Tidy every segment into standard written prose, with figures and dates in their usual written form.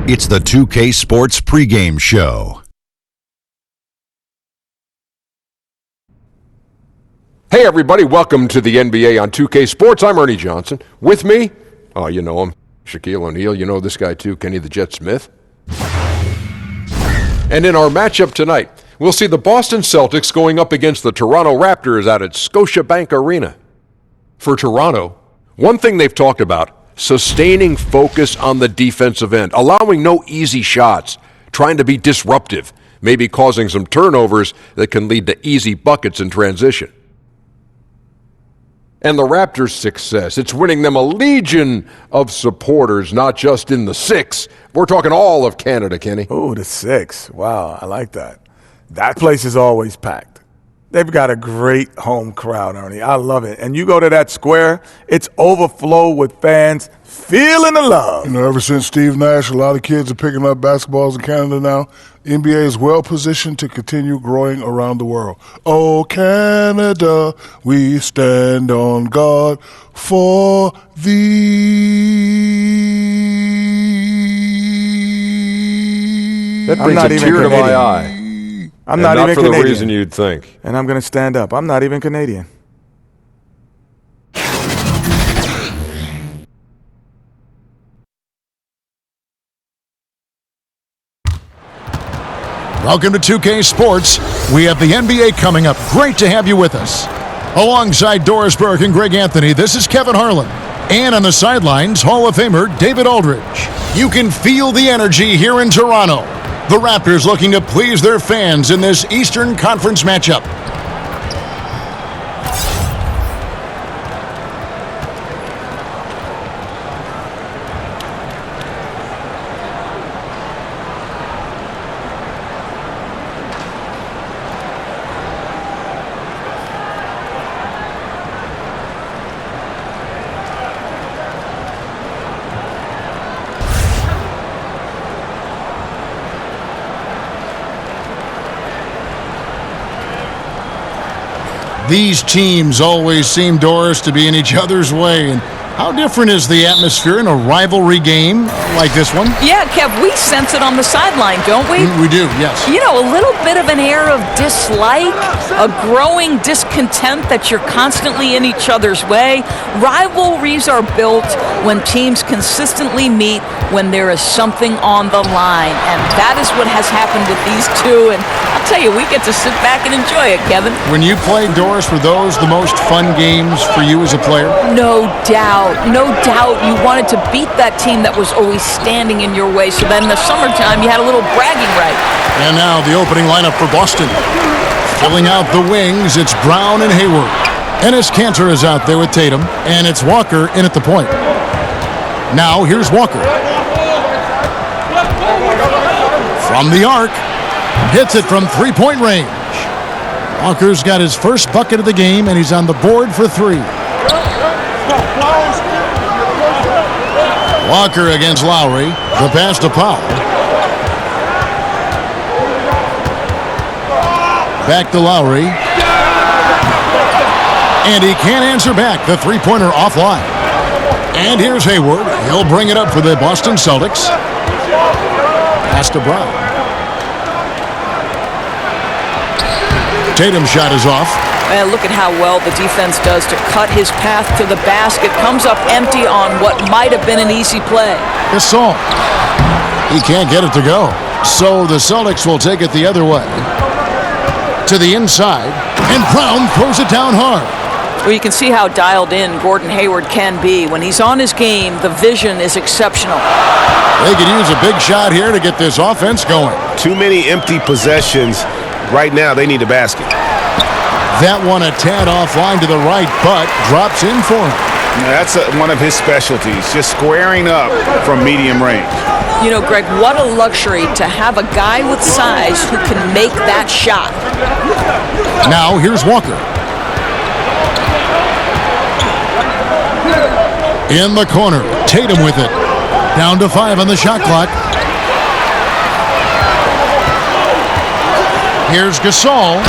It's the 2K Sports Pregame Show. Hey everybody, welcome to the NBA on 2K Sports. I'm Ernie Johnson. With me, oh you know him, Shaquille O'Neal. You know this guy too, Kenny the Jet Smith. And in our matchup tonight, we'll see the Boston Celtics going up against the Toronto Raptors out at Scotiabank Arena. For Toronto, one thing they've talked about, sustaining focus on the defensive end, allowing no easy shots, trying to be disruptive, maybe causing some turnovers that can lead to easy buckets in transition. And the Raptors' success, it's winning them a legion of supporters, not just in the six. We're talking all of Canada, Kenny. Oh, the six. Wow, I like that. That place is always packed. They've got a great home crowd, Ernie. I love it. And you go to that square, it's overflow with fans feeling the love. You know, ever since Steve Nash, a lot of kids are picking up basketballs in Canada now. The NBA is well positioned to continue growing around the world. Oh, Canada, we stand on guard for thee. That brings a tear to my eye. I'm not even Canadian. Not for the reason you'd think. And I'm going to stand up. I'm not even Canadian. Welcome to 2K Sports. We have the NBA coming up. Great to have you with us. Alongside Doris Burke and Greg Anthony, this is Kevin Harlan. And on the sidelines, Hall of Famer David Aldridge. You can feel the energy here in Toronto. The Raptors looking to please their fans in this Eastern Conference matchup. These teams always seem, Doris, to be in each other's way. And how different is the atmosphere in a rivalry game like this one? Yeah, Kev, we sense it on the sideline, don't we? We do, yes. You know, a little bit of an air of dislike, a growing discontent that you're constantly in each other's way. Rivalries are built when teams consistently meet when there is something on the line. And that is what has happened with these two. And I'll tell you, we get to sit back and enjoy it, Kevin. When you played, Doris, were those the most fun games for you as a player? No doubt. No doubt you wanted to beat that team that was always standing in your way, so then in the summertime you had a little bragging right. And now the opening lineup for Boston. Filling out the wings, it's Brown and Hayward. Enes Kanter is out there with Tatum, and it's Walker in at the point. Now here's Walker. From the arc, hits it from three-point range. Walker's got his first bucket of the game, and he's on the board for three. Walker against Lowry. The pass to Powell. Back to Lowry. And he can't answer back. The three-pointer offline. And here's Hayward. He'll bring it up for the Boston Celtics. Pass to Brown. Tatum's shot is off. And look at how well the defense does to cut his path to the basket. Comes up empty on what might have been an easy play. Gasol. He can't get it to go. So the Celtics will take it the other way. To the inside. And Brown throws it down hard. Well, you can see how dialed in Gordon Hayward can be. When he's on his game, the vision is exceptional. They could use a big shot here to get this offense going. Too many empty possessions. Right now, they need a basket. That one a tad offline to the right, but drops in for him. That's one of his specialties, just squaring up from medium range. You know, Greg, what a luxury to have a guy with size who can make that shot. Now here's Walker. In the corner, Tatum with it. Down to 5 on the shot clock. Here's Gasol.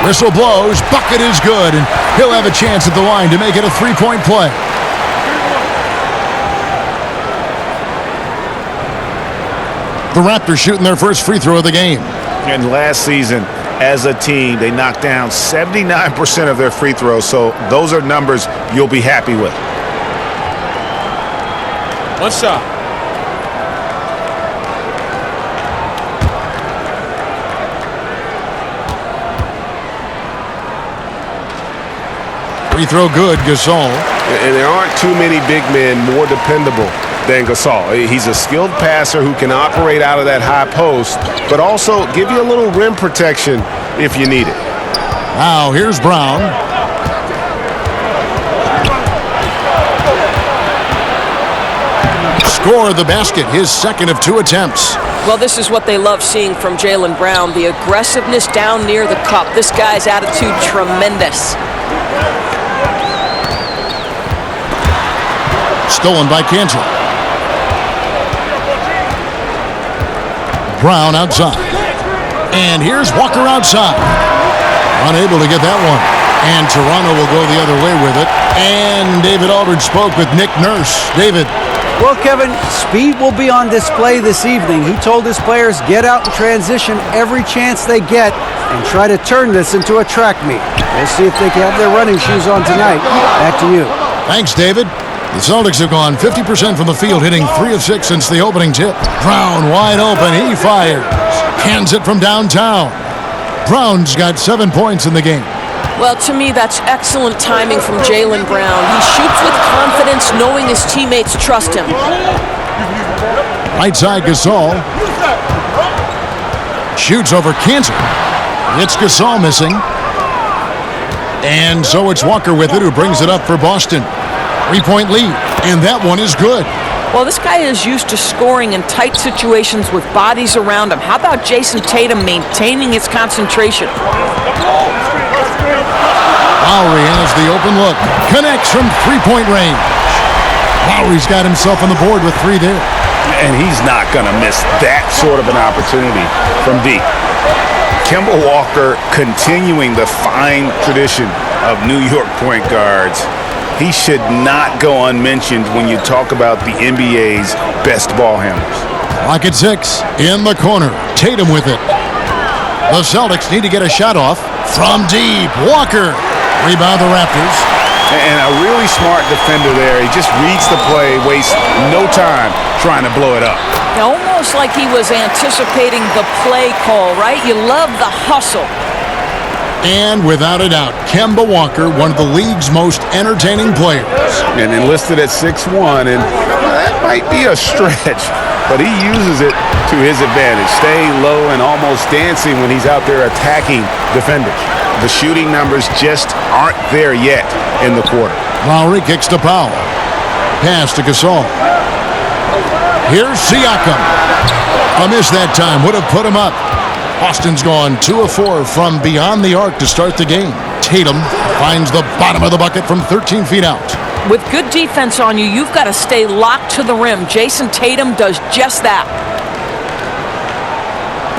Whistle blows, bucket is good, and he'll have a chance at the line to make it a three-point play. The Raptors shooting their first free throw of the game. And last season, as a team, they knocked down 79% of their free throws, so those are numbers you'll be happy with. One shot. Free throw good, Gasol. And there aren't too many big men more dependable than Gasol. He's a skilled passer who can operate out of that high post, but also give you a little rim protection if you need it. Now here's Brown. Score the basket, his second of 2 attempts. Well, this is what they love seeing from Jaylen Brown, the aggressiveness down near the cup. This guy's attitude tremendous. Stolen by Kansas. Brown outside. And here's Walker outside. Unable to get that one. And Toronto will go the other way with it. And David Aldridge spoke with Nick Nurse. David. Well, Kevin, speed will be on display this evening. He told his players get out and transition every chance they get and try to turn this into a track meet. We'll see if they can have their running shoes on tonight. Back to you. Thanks, David. The Celtics have gone 50% from the field, hitting 3 of 6 since the opening tip. Brown wide open. He fires. Hands it from downtown. Brown's got 7 points in the game. Well, to me, that's excellent timing from Jaylen Brown. He shoots with confidence, knowing his teammates trust him. Right side, Gasol. Shoots over Kansas. It's Gasol missing. And so it's Walker with it, who brings it up for Boston. 3-point lead, and that one is good. Well, this guy is used to scoring in tight situations with bodies around him. How about Jason Tatum maintaining his concentration? Lowry has the open look. Connects from 3-point range. Lowry's got himself on the board with 3 there. And he's not going to miss that sort of an opportunity from deep. Kemba Walker continuing the fine tradition of New York point guards. He should not go unmentioned when you talk about the NBA's best ball handlers. Clock at 6. In the corner. Tatum with it. The Celtics need to get a shot off. From deep. Walker. Rebound the Raptors. And a really smart defender there. He just reads the play, wastes no time trying to blow it up. Almost like he was anticipating the play call, right? You love the hustle. And without a doubt, Kemba Walker, one of the league's most entertaining players. And enlisted at 6'1", and that might be a stretch, but he uses it to his advantage, staying low and almost dancing when he's out there attacking defenders. The shooting numbers just aren't there yet in the quarter. Lowry kicks to Powell. Pass to Gasol. Here's Siakam. A miss that time would have put him up. Boston's gone 2 of 4 from beyond the arc to start the game. Tatum finds the bottom of the bucket from 13 feet out. With good defense on you, you've got to stay locked to the rim. Jason Tatum does just that.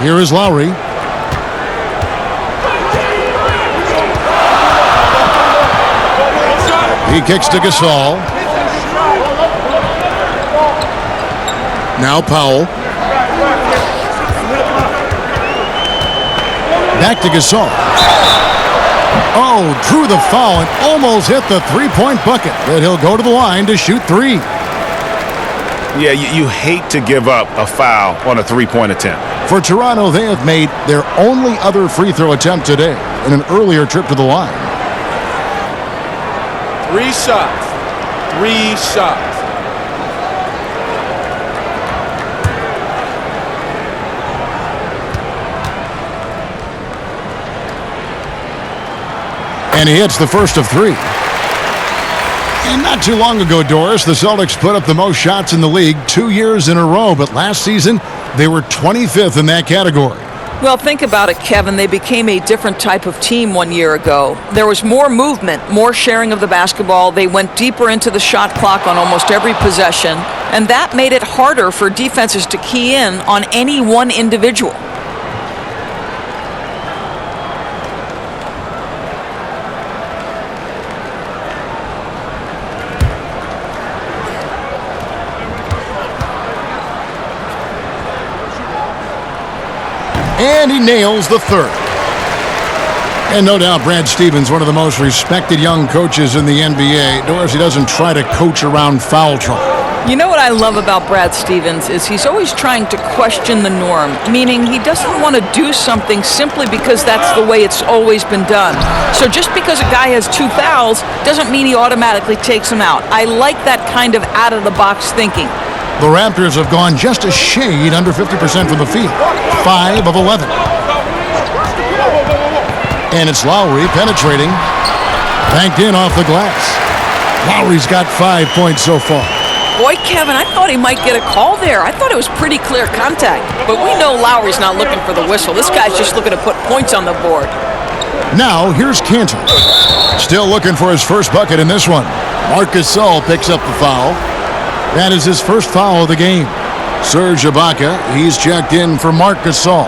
Here is Lowry. He kicks to Gasol. Now Powell. Back to Gasol. Oh, drew the foul and almost hit the 3-point bucket. But he'll go to the line to shoot 3. Yeah, you hate to give up a foul on a 3-point attempt. For Toronto, they have made their only other free throw attempt today in an earlier trip to the line. 3 shots. 3 shots. And he hits the first of 3. And not too long ago, Doris, the Celtics put up the most shots in the league 2 years in a row. But last season, they were 25th in that category. Well, think about it, Kevin. They became a different type of team 1 year ago. There was more movement, more sharing of the basketball. They went deeper into the shot clock on almost every possession. And that made it harder for defenses to key in on any one individual. And he nails the third. And no doubt Brad Stevens, one of the most respected young coaches in the NBA. Doris, he doesn't try to coach around foul trouble. You know what I love about Brad Stevens is he's always trying to question the norm, meaning he doesn't want to do something simply because that's the way it's always been done. So just because a guy has 2 fouls doesn't mean he automatically takes him out. I like that kind of out-of-the-box thinking. The Raptors have gone just a shade under 50% from the field, 5 of 11. And it's Lowry penetrating, banked in off the glass. Lowry's got 5 points so far. Boy, Kevin, I thought he might get a call there. I thought it was pretty clear contact. But we know Lowry's not looking for the whistle. This guy's just looking to put points on the board. Now, here's Cantor. Still looking for his first bucket in this one. Marc Gasol picks up the foul. That is his first foul of the game. Serge Ibaka, he's checked in for Marc Gasol.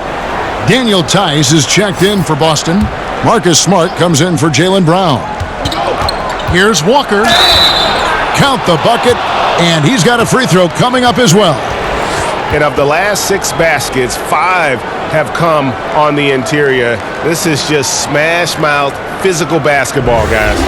Daniel Tice is checked in for Boston. Marcus Smart comes in for Jaylen Brown. Here's Walker. Count the bucket. And he's got a free throw coming up as well. And of the last 6 baskets, 5 have come on the interior. This is just smash-mouth physical basketball, guys.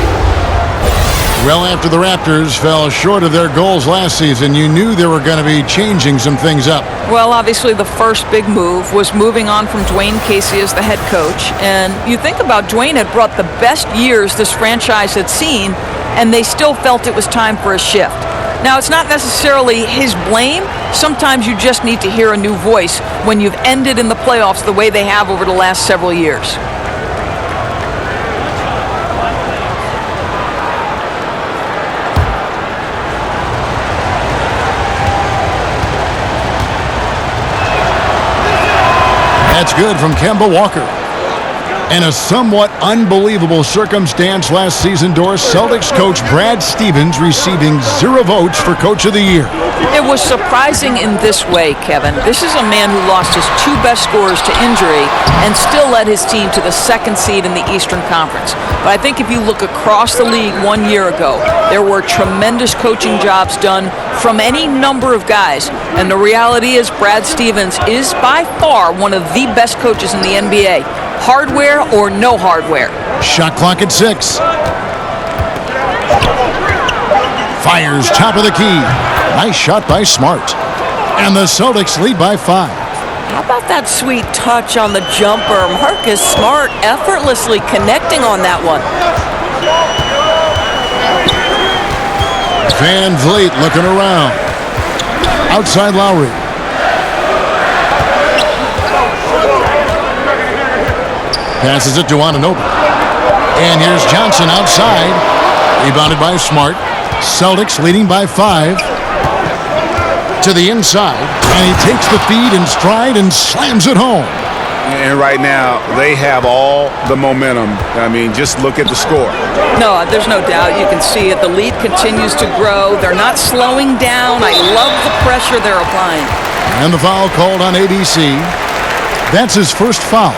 Well, after the Raptors fell short of their goals last season, you knew they were going to be changing some things up. Well, obviously the first big move was moving on from Dwayne Casey as the head coach. And you think about Dwayne had brought the best years this franchise had seen, and they still felt it was time for a shift. Now, it's not necessarily his blame. Sometimes you just need to hear a new voice when you've ended in the playoffs the way they have over the last several years. That's good from Kemba Walker. And a somewhat unbelievable circumstance last season, Doris. Celtics coach Brad Stevens receiving 0 votes for Coach of the Year. It was surprising in this way, Kevin. This is a man who lost his 2 best scorers to injury and still led his team to the 2nd seed in the Eastern Conference. But I think if you look across the league 1 year ago, there were tremendous coaching jobs done from any number of guys. And the reality is Brad Stevens is by far one of the best coaches in the NBA. Hardware or no hardware. Shot clock at 6. Fires top of the key. Nice shot by Smart. And the Celtics lead by 5. How about that sweet touch on the jumper? Marcus Smart effortlessly connecting on that one. Van Vliet looking around. Outside Lowry. Passes it to Anunoby. And here's Johnson outside. Rebounded by Smart. Celtics leading by 5. To the inside. And he takes the feed in stride and slams it home. And right now, they have all the momentum. I mean, just look at the score. No, there's no doubt. You can see it. The lead continues to grow. They're not slowing down. I love the pressure they're applying. And the foul called on ABC. That's his first foul.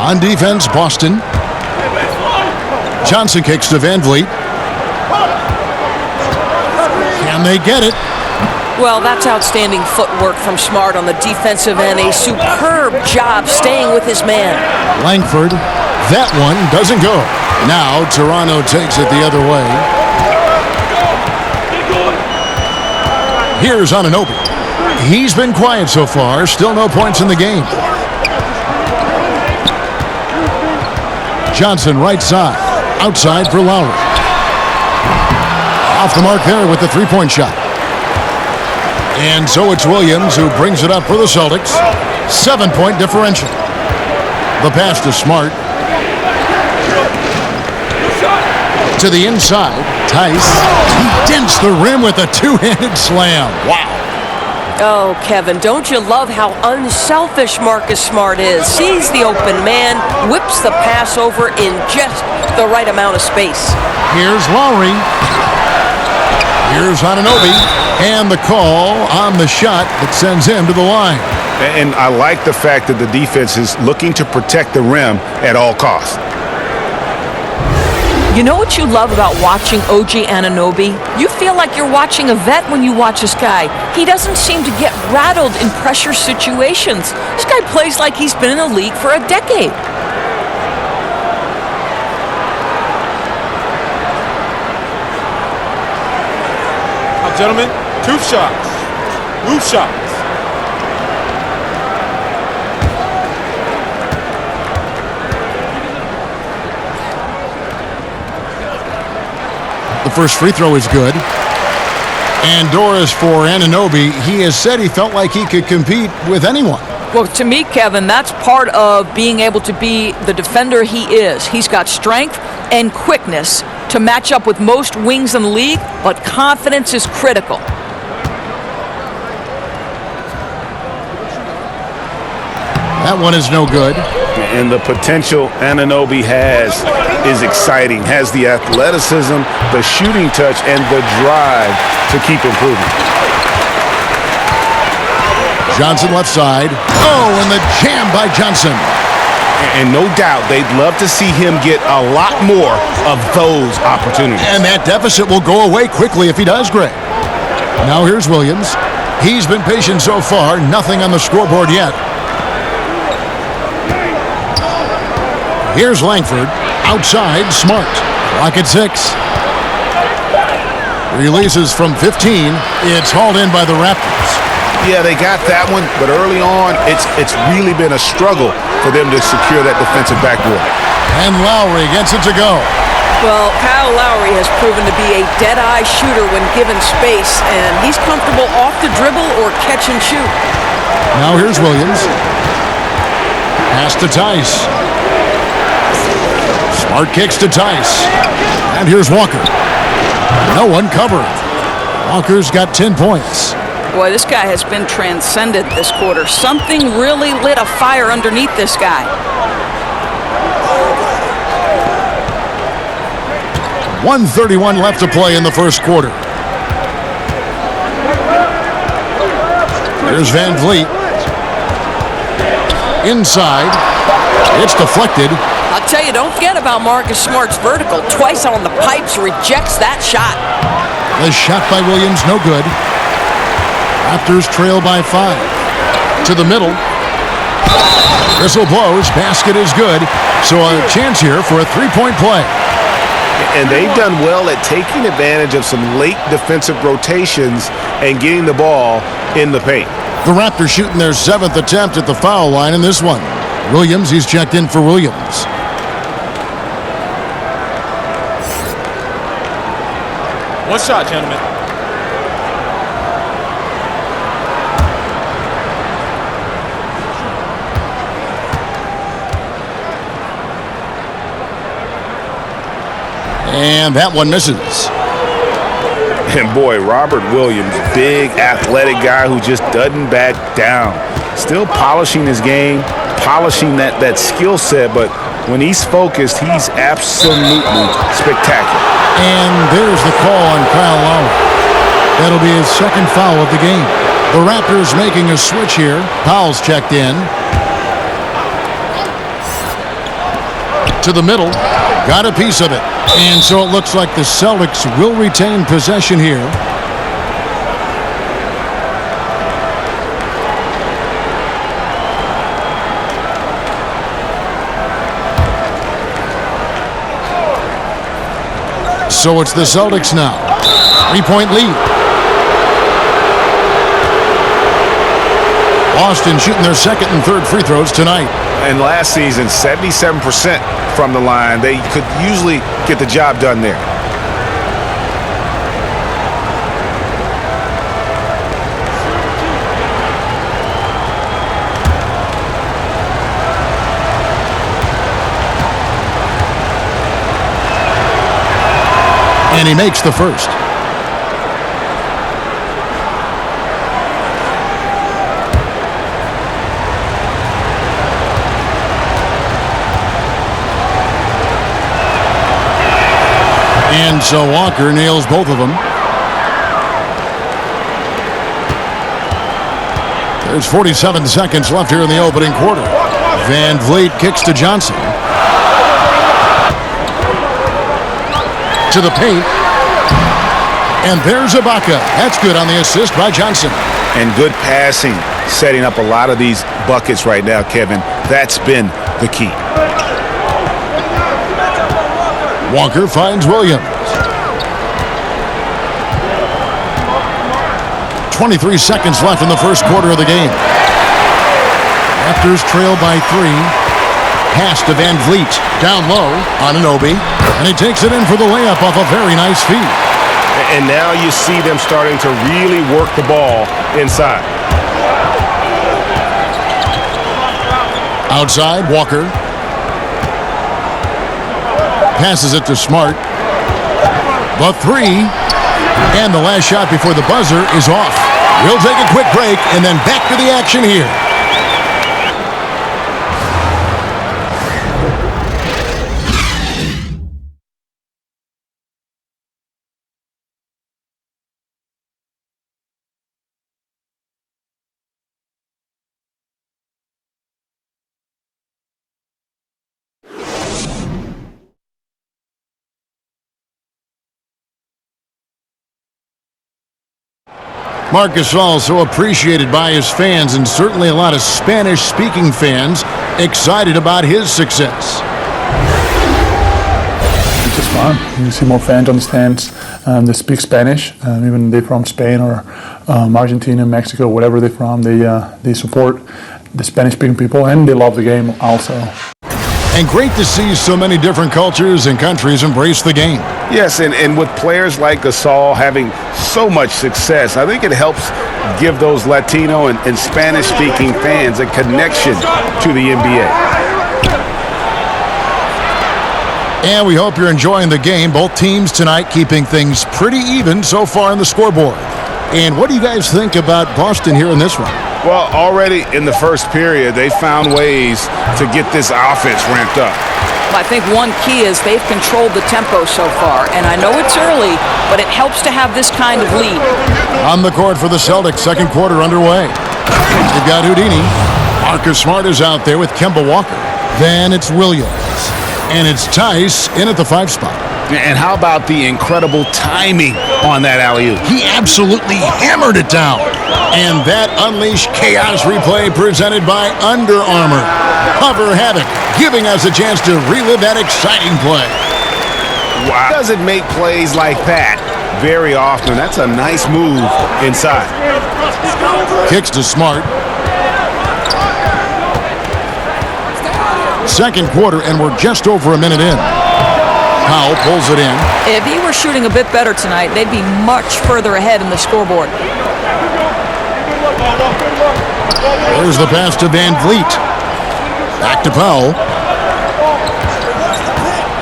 On defense, Boston. Johnson kicks to Van Vliet. Can they get it? Well, that's outstanding footwork from Smart on the defensive end. A superb job staying with his man. Langford. That one doesn't go. Now Toronto takes it the other way. Here's Anunoby. He's been quiet so far. Still no points in the game. Johnson right side. Outside for Lowry. Off the mark there with the 3-point shot. And so it's Williams who brings it up for the Celtics. 7-point differential. The pass to Smart. To the inside. Tice. He dents the rim with a 2-handed slam. Wow. Oh, Kevin, don't you love how unselfish Marcus Smart is? Sees the open man, whips the pass over in just the right amount of space. Here's Lowry. Here's Anunoby. And the call on the shot that sends him to the line. And I like the fact that the defense is looking to protect the rim at all costs. You know what you love about watching OG Anunoby? You feel like you're watching a vet when you watch this guy. He doesn't seem to get rattled in pressure situations. This guy plays like he's been in the league for a decade. Now, gentlemen, 2 shots. Blue shots. The first free throw is good. And Doris for Anunoby, he has said he felt like he could compete with anyone. Well, to me, Kevin, that's part of being able to be the defender he is. He's got strength and quickness to match up with most wings in the league, but confidence is critical. That one is no good. And the potential Anunoby has is exciting. Has the athleticism, the shooting touch, and the drive to keep improving. Johnson left side. Oh, and the jam by Johnson. And no doubt they'd love to see him get a lot more of those opportunities. And that deficit will go away quickly if he does, Greg. Now here's Williams. He's been patient so far. Nothing on the scoreboard yet. Here's Langford. Outside, Smart. Clock at 6. Releases from 15. It's hauled in by the Raptors. Yeah, they got that one, but early on, it's really been a struggle for them to secure that defensive backboard. And Lowry gets it to go. Well, Kyle Lowry has proven to be a dead-eye shooter when given space, and he's comfortable off the dribble or catch and shoot. Now here's Williams. Pass to Tice. Smart kicks to Tice. And here's Walker. No one covering. Walker's got 10 points. Boy, this guy has been transcendent this quarter. Something really lit a fire underneath this guy. .131 left to play in the first quarter. Here's Van Vliet. Inside. It's deflected. I'll tell you, don't forget about Marcus Smart's vertical. Twice on the pipes, rejects that shot. The shot by Williams, no good. Raptors trail by 5. To the middle. Whistle blows. Basket is good. So a chance here for a three-point play. And they've done well at taking advantage of some late defensive rotations and getting the ball in the paint. The Raptors shooting their 7th attempt at the foul line in this one. Williams, he's checked in for Williams. One shot, gentlemen. And that one misses. And boy, Robert Williams, big athletic guy who just doesn't back down. Still polishing his game, polishing that skill set, but when he's focused, he's absolutely spectacular. And there's the call on Kyle Lowry. That'll be his second foul of the game. The Raptors making a switch here. Powell's checked in. To the middle. Got a piece of it. And so it looks like the Celtics will retain possession here. So it's the Celtics now. 3-point lead. Boston shooting their second and third free throws tonight. And last season, 77% from the line. They could usually get the job done there. And he makes the first. And so Walker nails both of them. There's 47 seconds left here in the opening quarter. Van Vliet kicks to Johnson. To the paint. And there's Ibaka. That's good on the assist by Johnson. And good passing, setting up a lot of these buckets right now, Kevin. That's been the key. Walker finds Williams. 23 seconds left in the first quarter of the game. Raptors trail by 3. Pass to Van Vliet. Down low on Anunoby. And he takes it in for the layup off a very nice feed. And now you see them starting to really work the ball inside. Outside, Walker. Passes it to Smart. The 3. And the last shot before the buzzer is off. We'll take a quick break and then back to the action here. Marc Gasol so appreciated by his fans, and certainly a lot of Spanish-speaking fans excited about his success. It's just fun. You see more fans on the stands that speak Spanish, even they're from Spain or Argentina, Mexico, whatever they're from. They support the Spanish-speaking people, and they love the game also. And great to see so many different cultures and countries embrace the game. Yes, and with players like Gasol having so much success, I think it helps give those Latino and Spanish-speaking fans a connection to the NBA. And we hope you're enjoying the game. Both teams tonight keeping things pretty even so far on the scoreboard. And what do you guys think about Boston here in this one? Well, already in the first period, they found ways to get this offense ramped up. I think one key is they've controlled the tempo so far, and I know it's early, but it helps to have this kind of lead. On the court for the Celtics, second quarter underway. They've got Houdini. Marcus Smart is out there with Kemba Walker. Then it's Williams. And it's Tice in at the 5 spot. And how about the incredible timing on that alley-oop? He absolutely hammered it down. And that unleashed chaos replay presented by Under Armour. Cover Havoc, giving us a chance to relive that exciting play. Wow. Doesn't make plays like that very often. That's a nice move inside. Kicks to Smart. Second quarter, and we're just over a minute in. Powell pulls it in. If he were shooting a bit better tonight, they'd be much further ahead in the scoreboard. There's the pass to Van Vliet. Back to Powell.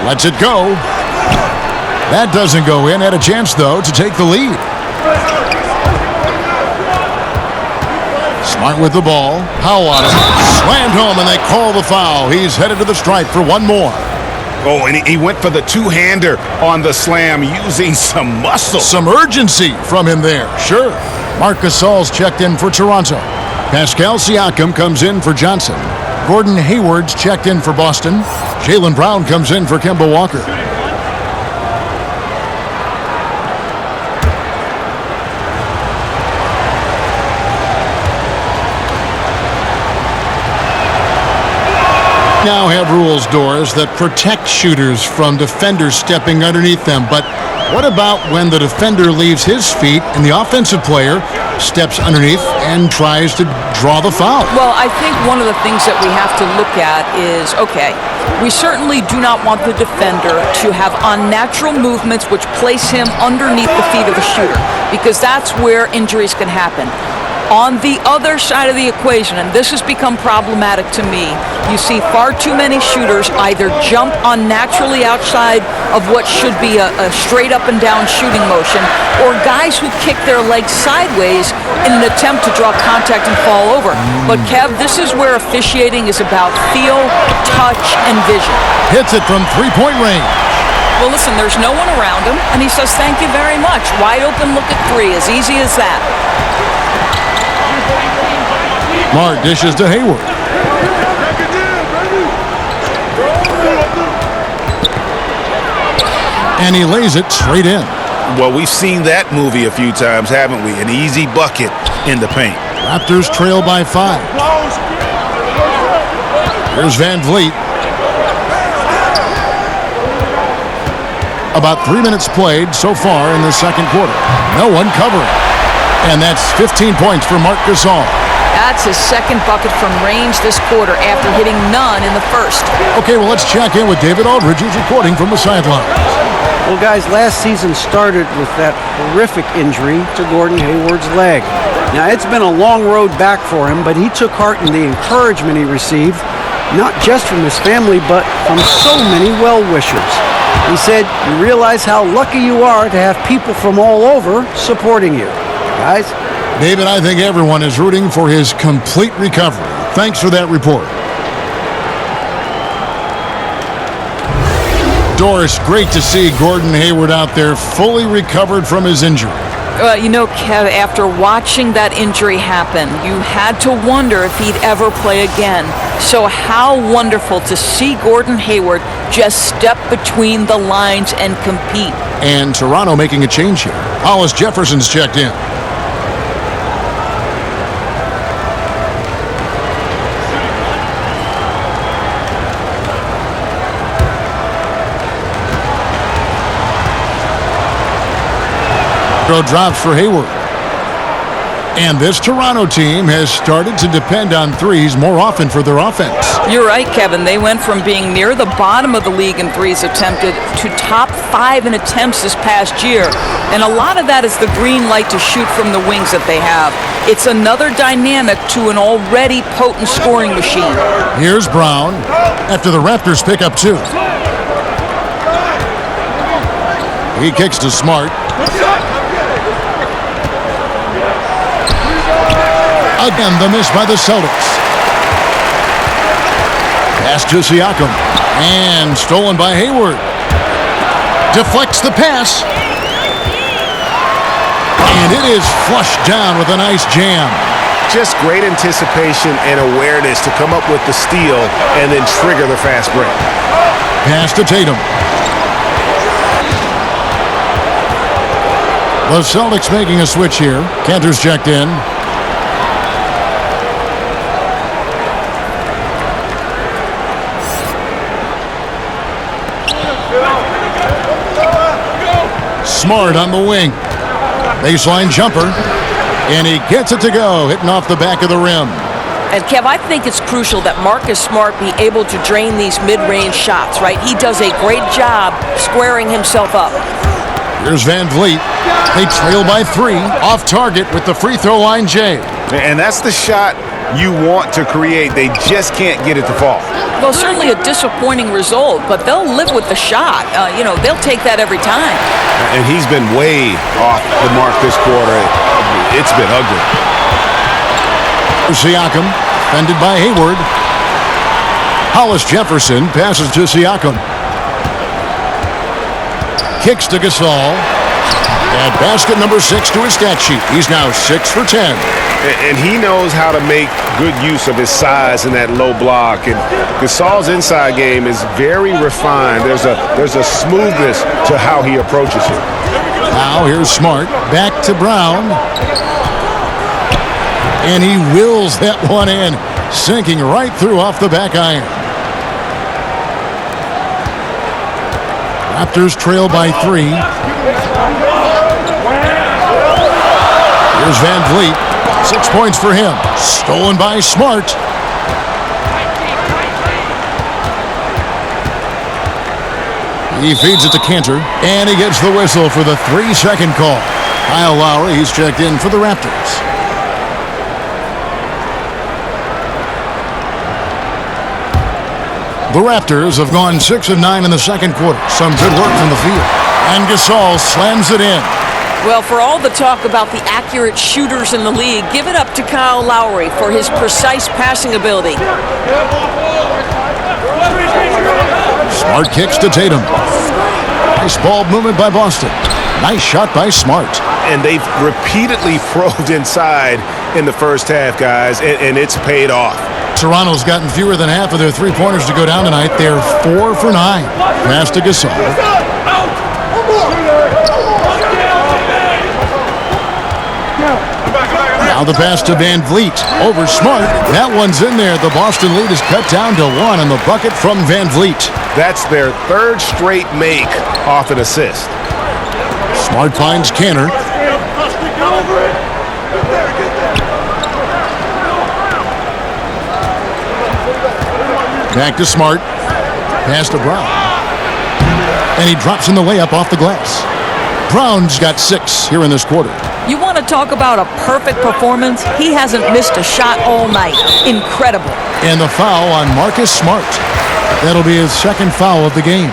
Lets it go. That doesn't go in. Had a chance, though, to take the lead. Smart with the ball. Powell on it. Slammed home, and they call the foul. He's headed to the stripe for one more. Oh, and he went for the two-hander on the slam, using some muscle. Some urgency from him there, sure. Marc Gasol's checked in for Toronto. Pascal Siakam comes in for Johnson. Gordon Hayward's checked in for Boston. Jaylen Brown comes in for Kemba Walker. Now have rules, Doors, that protect shooters from defenders stepping underneath them. But what about when the defender leaves his feet and the offensive player steps underneath and tries to draw the foul? Well, I think one of the things that we have to look at is, okay, we certainly do not want the defender to have unnatural movements which place him underneath the feet of the shooter, because that's where injuries can happen. On the other side of the equation, and this has become problematic to me, you see far too many shooters either jump unnaturally outside of what should be a straight up and down shooting motion, or guys who kick their legs sideways in an attempt to draw contact and fall over. But Kev, this is where officiating is about feel, touch, and vision. Hits it from three-point range. Well, listen, there's no one around him, and he says, thank you very much. Wide open look at three, as easy as that. Smart dishes to Hayward. And he lays it straight in. Well, we've seen that movie a few times, haven't we? An easy bucket in the paint. Raptors trail by 5. Here's Van Vliet. About 3 minutes played so far in the second quarter. No one covering. And that's 15 points for Marc Gasol. That's his second bucket from range this quarter after hitting none in the first. Okay, well, let's check in with David Aldridge, who's reporting from the sidelines. Well, guys, last season started with that horrific injury to Gordon Hayward's leg. Now, it's been a long road back for him, but he took heart in the encouragement he received, not just from his family, but from so many well-wishers. He said, "You realize how lucky you are to have people from all over supporting you." Guys? David, I think everyone is rooting for his complete recovery. Thanks for that report. Doris, great to see Gordon Hayward out there fully recovered from his injury. You know, Kev, after watching that injury happen, you had to wonder if he'd ever play again. So how wonderful to see Gordon Hayward just step between the lines and compete. And Toronto making a change here. Hollis Jefferson's checked in. Throw drops for Hayward. And this Toronto team has started to depend on threes more often for their offense. You're right, Kevin. They went from being near the bottom of the league in threes attempted to top 5 in attempts this past year. And a lot of that is the green light to shoot from the wings that they have. It's another dynamic to an already potent scoring machine. Here's Brown after the Raptors pick up 2. He kicks to Smart. Again, the miss by the Celtics. Pass to Siakam. And stolen by Hayward. Deflects the pass. And it is flushed down with a nice jam. Just great anticipation and awareness to come up with the steal and then trigger the fast break. Pass to Tatum. The Celtics making a switch here. Cantor's checked in. Smart on the wing. Baseline jumper. And he gets it to go, hitting off the back of the rim. And, Kev, I think it's crucial that Marcus Smart be able to drain these mid-range shots, right? He does a great job squaring himself up. Here's Van Vliet. They trail by 3. Off target with the free throw line, Jay. And that's the shot you want to create. They just can't get it to fall. Well, certainly a disappointing result, but they'll live with the shot. They'll take that every time. And he's been way off the mark this quarter. It's been ugly. Siakam, fended by Hayward. Hollis Jefferson passes to Siakam. Kicks to Gasol. Add basket number 6 to his stat sheet. He's now 6 for 10. And he knows how to make good use of his size in that low block. And Gasol's inside game is very refined. There's a smoothness to how he approaches it. Now here's Smart. Back to Brown. And he wills that one in, sinking right through off the back iron. Raptors trail by 3. Here's Van Vliet. 6 points for him. Stolen by Smart. He feeds it to Cantor, and he gets the whistle for the 3-second call. Kyle Lowry, he's checked in for the Raptors. The Raptors have gone 6 of 9 in the second quarter. Some good work from the field. And Gasol slams it in. Well, for all the talk about the accurate shooters in the league, give it up to Kyle Lowry for his precise passing ability. Smart kicks to Tatum. Nice ball movement by Boston. Nice shot by Smart. And they've repeatedly probed inside in the first half, guys, and it's paid off. Toronto's gotten fewer than half of their three-pointers to go down tonight. They're 4 for 9. Pass to Gasol. the pass to Van Vliet. Over Smart. That one's in there. The Boston lead is cut down to 1 on the bucket from Van Vliet. That's their third straight make off an assist. Smart finds Canner. Back to Smart. Pass to Brown. And he drops in the layup off the glass. Brown's got 6 here in this quarter. You want to talk about a perfect performance? He hasn't missed a shot all night. Incredible. And the foul on Marcus Smart. That'll be his second foul of the game.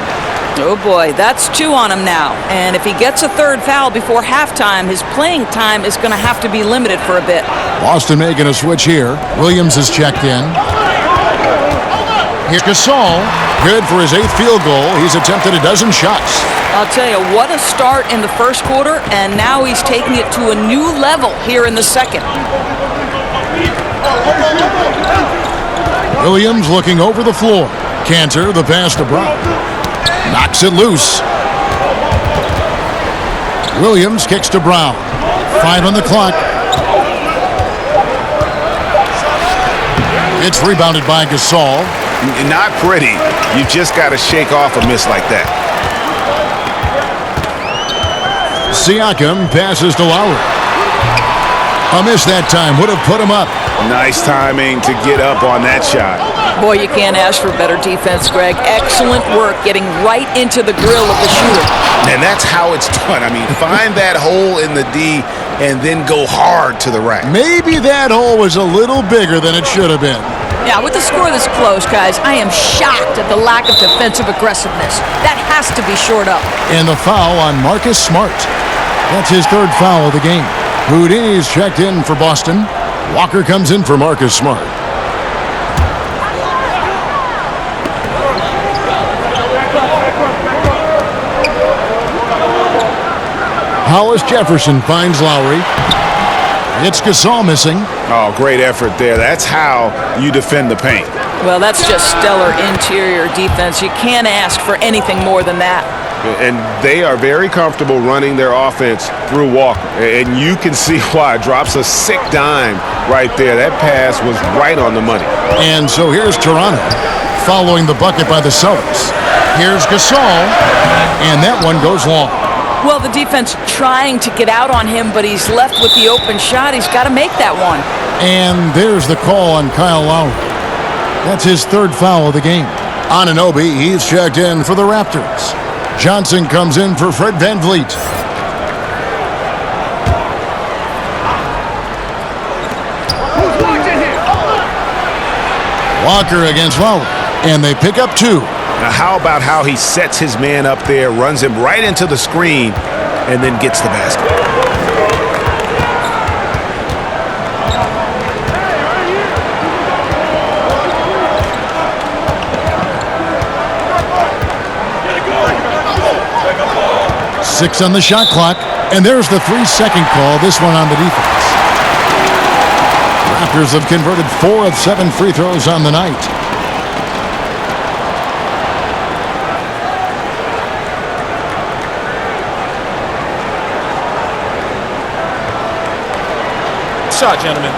Oh boy, that's 2 on him now. And if he gets a third foul before halftime, his playing time is going to have to be limited for a bit. Boston making a switch here. Williams is checked in. Here's Gasol. Good for his 8th field goal. He's attempted a dozen shots. I'll tell you, what a start in the first quarter, and now he's taking it to a new level here in the second. Williams looking over the floor. Cantor, the pass to Brown. Knocks it loose. Williams kicks to Brown. 5 on the clock. It's rebounded by Gasol. Not pretty. You just got to shake off a miss like that. Siakam passes to Lowry. A miss that time would have put him up. Nice timing to get up on that shot. Boy, you can't ask for better defense, Greg. Excellent work getting right into the grill of the shooter. And that's how it's done. I mean, find that hole in the D and then go hard to the rack. Maybe that hole was a little bigger than it should have been. Yeah, with the score this close, guys, I am shocked at the lack of defensive aggressiveness. That has to be shored up. And the foul on Marcus Smart. That's his 3rd foul of the game. Houdini's checked in for Boston. Walker comes in for Marcus Smart. Hollis Jefferson finds Lowry. It's Gasol missing. Oh, great effort there. That's how you defend the paint. Well, that's just stellar interior defense. You can't ask for anything more than that. And they are very comfortable running their offense through Walker. And you can see why. Drops a sick dime right there. That pass was right on the money. And so here's Toronto following the bucket by the Celtics. Here's Gasol, and that one goes long. Well, the defense trying to get out on him, but he's left with the open shot. He's got to make that one. And there's the call on Kyle Lowry. That's his 3rd foul of the game. Anunoby, he's checked in for the Raptors. Johnson comes in for Fred Van Vliet. Walker against Lowry, and they pick up 2. Now, how about how he sets his man up there, runs him right into the screen, and then gets the basket. Six on the shot clock, and there's the 3-second call, this one on the defense. Raptors have converted 4 of 7 free throws on the night. Shot, gentlemen.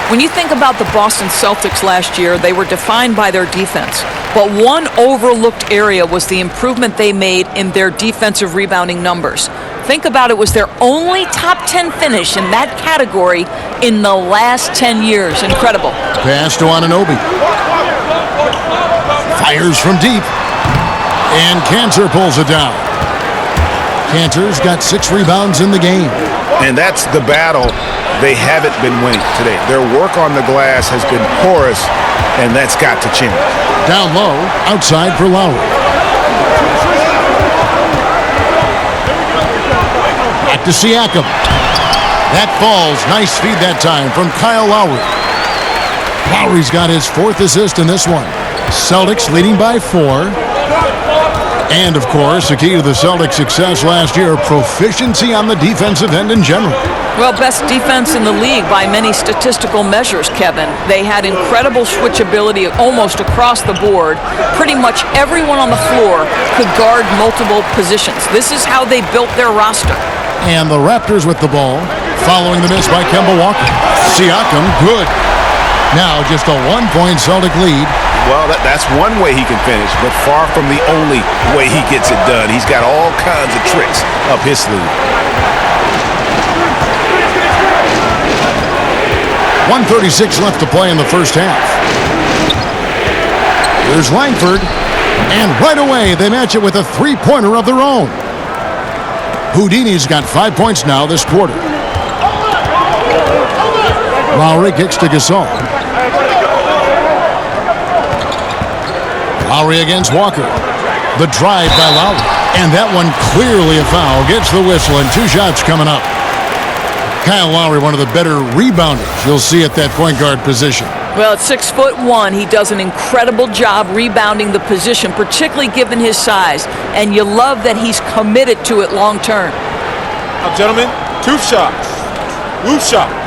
When you think about the Boston Celtics last year, they were defined by their defense. But one overlooked area was the improvement they made in their defensive rebounding numbers. Think about it, was their only top 10 finish in that category in the last 10 years. Incredible. Pass to Anunoby. Fires from deep. And Cantor pulls it down. Cantor's got 6 rebounds in the game. And that's the battle they haven't been winning today. Their work on the glass has been porous, and that's got to change. Down low, outside for Lowry. Back to Siakam. That falls. Nice feed that time from Kyle Lowry. Lowry's got his 4th assist in this one. Celtics leading by 4. And, of course, the key to the Celtics' success last year, proficiency on the defensive end in general. Well, best defense in the league by many statistical measures, Kevin. They had incredible switchability almost across the board. Pretty much everyone on the floor could guard multiple positions. This is how they built their roster. And the Raptors with the ball, following the miss by Kemba Walker. Siakam, good. Now just a 1-point Celtic lead. Well, that's one way he can finish, but far from the only way he gets it done. He's got all kinds of tricks up his sleeve. 1:36 left to play in the first half. Here's Langford, and right away they match it with a three-pointer of their own. Houdini's got 5 points now this quarter. Lowry kicks to Gasol. Lowry against Walker. The drive by Lowry. And that one clearly a foul. Gets the whistle and 2 shots coming up. Kyle Lowry, one of the better rebounders you'll see at that point guard position. Well, at 6'1", he does an incredible job rebounding the position, particularly given his size. And you love that he's committed to it long term. Now, gentlemen, 2 shots. Woo shots.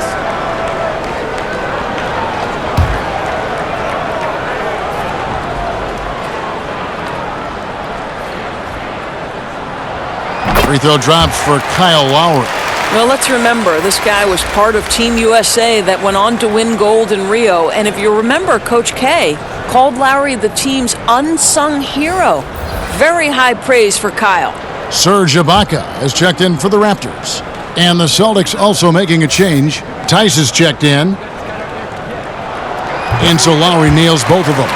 Free throw drops for Kyle Lowry. Well, let's remember, this guy was part of Team USA that went on to win gold in Rio. And if you remember, Coach K called Lowry the team's unsung hero. Very high praise for Kyle. Serge Ibaka has checked in for the Raptors. And the Celtics also making a change. Tice has checked in. And so Lowry nails both of them.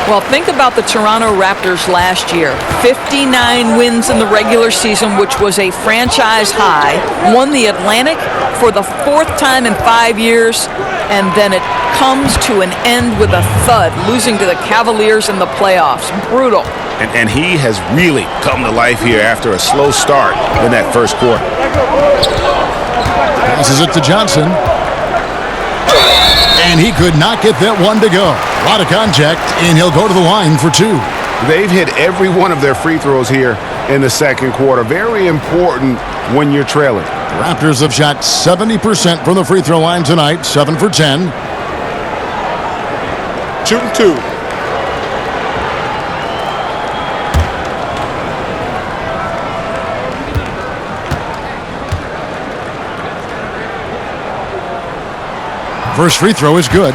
Well, think about the Toronto Raptors last year. 59 wins in the regular season, which was a franchise high. Won the Atlantic for the 4th time in 5 years. And then it comes to an end with a thud, losing to the Cavaliers in the playoffs. Brutal. And he has really come to life here after a slow start in that first quarter. Passes it to Johnson. And he could not get that one to go. A lot of contact, and he'll go to the line for 2. They've hit every one of their free throws here in the second quarter. Very important when you're trailing. The Raptors have shot 70% from the free throw line tonight, 7 for 10. Shooting 2. First free throw is good.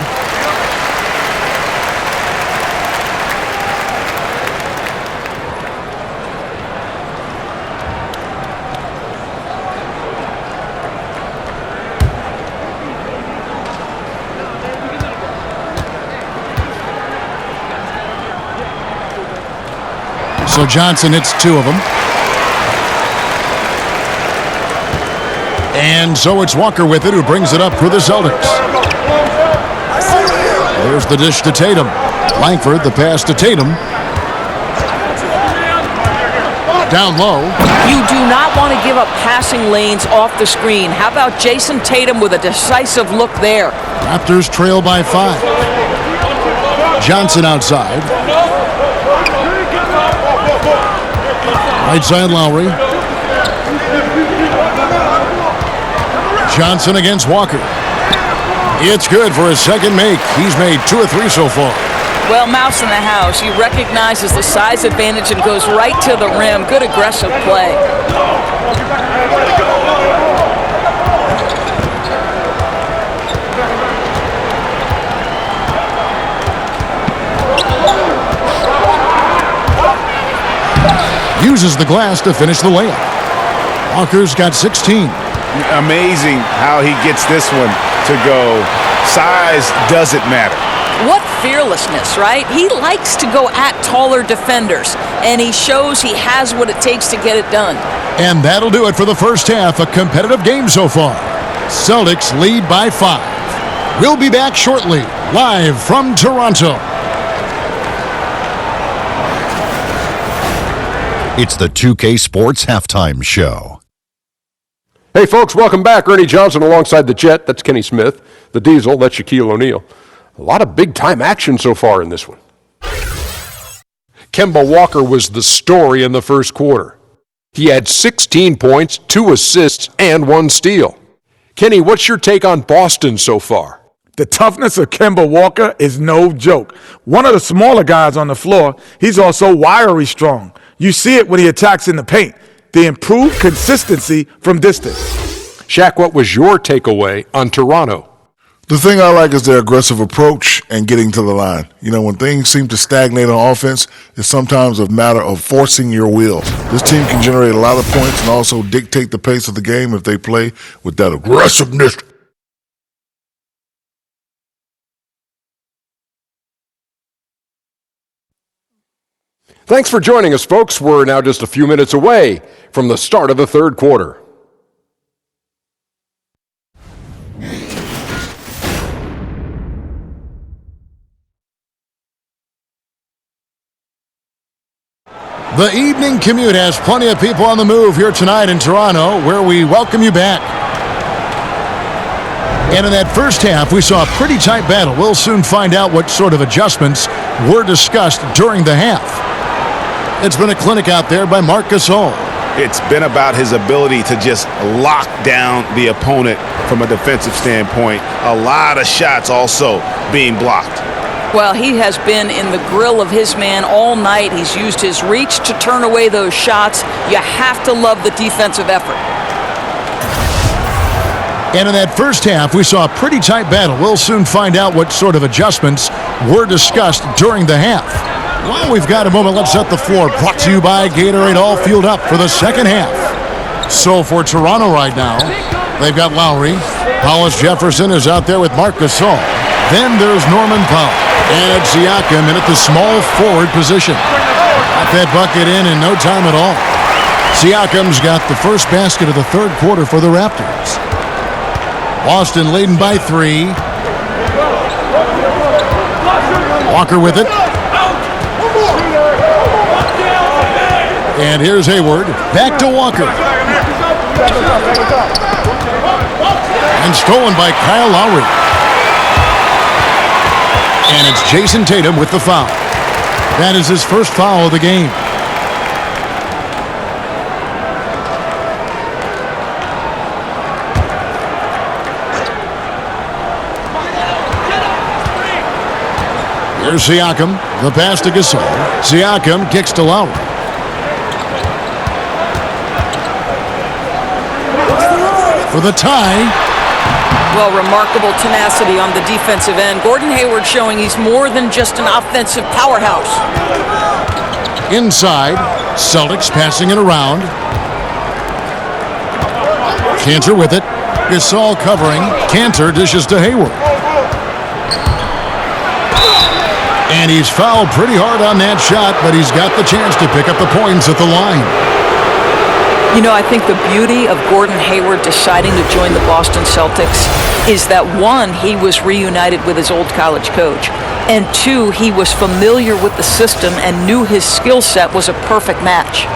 So Johnson hits 2 of them. And so it's Walker with it, who brings it up for the Celtics. There's the dish to Tatum. Langford, the pass to Tatum. Down low. You do not want to give up passing lanes off the screen. How about Jason Tatum with a decisive look there? Raptors trail by 5. Johnson outside. Right side Lowry. Johnson against Walker. It's good for his second make. He's made 2 or 3 so far. Well, Mouse in the house. He recognizes the size advantage and goes right to the rim. Good aggressive play. Uses the glass to finish the layup. Walker's got 16. Amazing how he gets this one to go. Size doesn't matter. What fearlessness, right? He likes to go at taller defenders, and he shows he has what it takes to get it done. And that'll do it for the first half. A competitive game so far. Celtics lead by 5. We'll be back shortly, live from Toronto. It's the 2K Sports Halftime Show. Hey, folks, welcome back. Ernie Johnson alongside the Jet. That's Kenny Smith. The Diesel, that's Shaquille O'Neal. A lot of big-time action so far in this one. Kemba Walker was the story in the first quarter. He had 16 points, 2 assists, and 1 steal. Kenny, what's your take on Boston so far? The toughness of Kemba Walker is no joke. One of the smaller guys on the floor, he's also wiry strong. You see it when he attacks in the paint. The improved consistency from distance. Shaq, what was your takeaway on Toronto? The thing I like is their aggressive approach and getting to the line. You know, when things seem to stagnate on offense, it's sometimes a matter of forcing your will. This team can generate a lot of points and also dictate the pace of the game if they play with that aggressiveness. Thanks for joining us, folks. We're now just a few minutes away from the start of the third quarter. The evening commute has plenty of people on the move here tonight in Toronto, where we welcome you back. And in that first half, we saw a pretty tight battle. We'll soon find out what sort of adjustments were discussed during the half. It's been a clinic out there by Marc Gasol. It's been about his ability to just lock down the opponent from a defensive standpoint. A lot of shots also being blocked. Well, he has been in the grill of his man all night. He's used his reach to turn away those shots. You have to love the defensive effort. And in that first half, we saw a pretty tight battle. We'll soon find out what sort of adjustments were discussed during the half. Well, we've got a moment. Let's set the floor. Brought to you by Gatorade, all fueled up for the second half. So for Toronto right now, they've got Lowry. Hollis Jefferson is out there with Marc Gasol. Then there's Norman Powell. And it's Siakam in at the small forward position. Got that bucket in no time at all. Siakam's got the first basket of the third quarter for the Raptors. Boston leading by 3. Walker with it. And here's Hayward. Back to Walker. And stolen by Kyle Lowry. And it's Jason Tatum with the foul. That is his first foul of the game. Here's Siakam. The pass to Gasol. Siakam kicks to Lowry. For the tie. Well, remarkable tenacity on the defensive end. Gordon Hayward showing he's more than just an offensive powerhouse. Inside, Celtics passing it around. Kanter with it. Gasol covering. Kanter dishes to Hayward. And he's fouled pretty hard on that shot, but he's got the chance to pick up the points at the line. You know, I think the beauty of Gordon Hayward deciding to join the Boston Celtics is that, 1, he was reunited with his old college coach, and 2, he was familiar with the system and knew his skill set was a perfect match.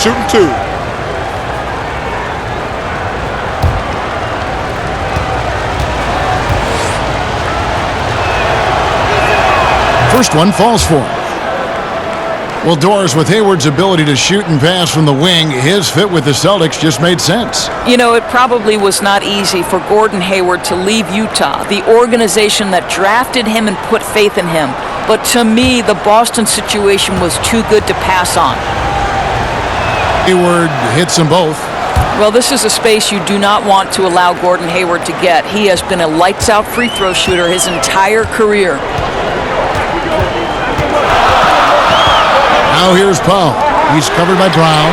Shooting 2. First one falls for him. Well, Doris, with Hayward's ability to shoot and pass from the wing, his fit with the Celtics just made sense. You know, it probably was not easy for Gordon Hayward to leave Utah, the organization that drafted him and put faith in him. But to me, the Boston situation was too good to pass on. Hayward hits them both. Well, this is a space you do not want to allow Gordon Hayward to get. He has been a lights-out free throw shooter his entire career. Now here's Powell. He's covered by Brown.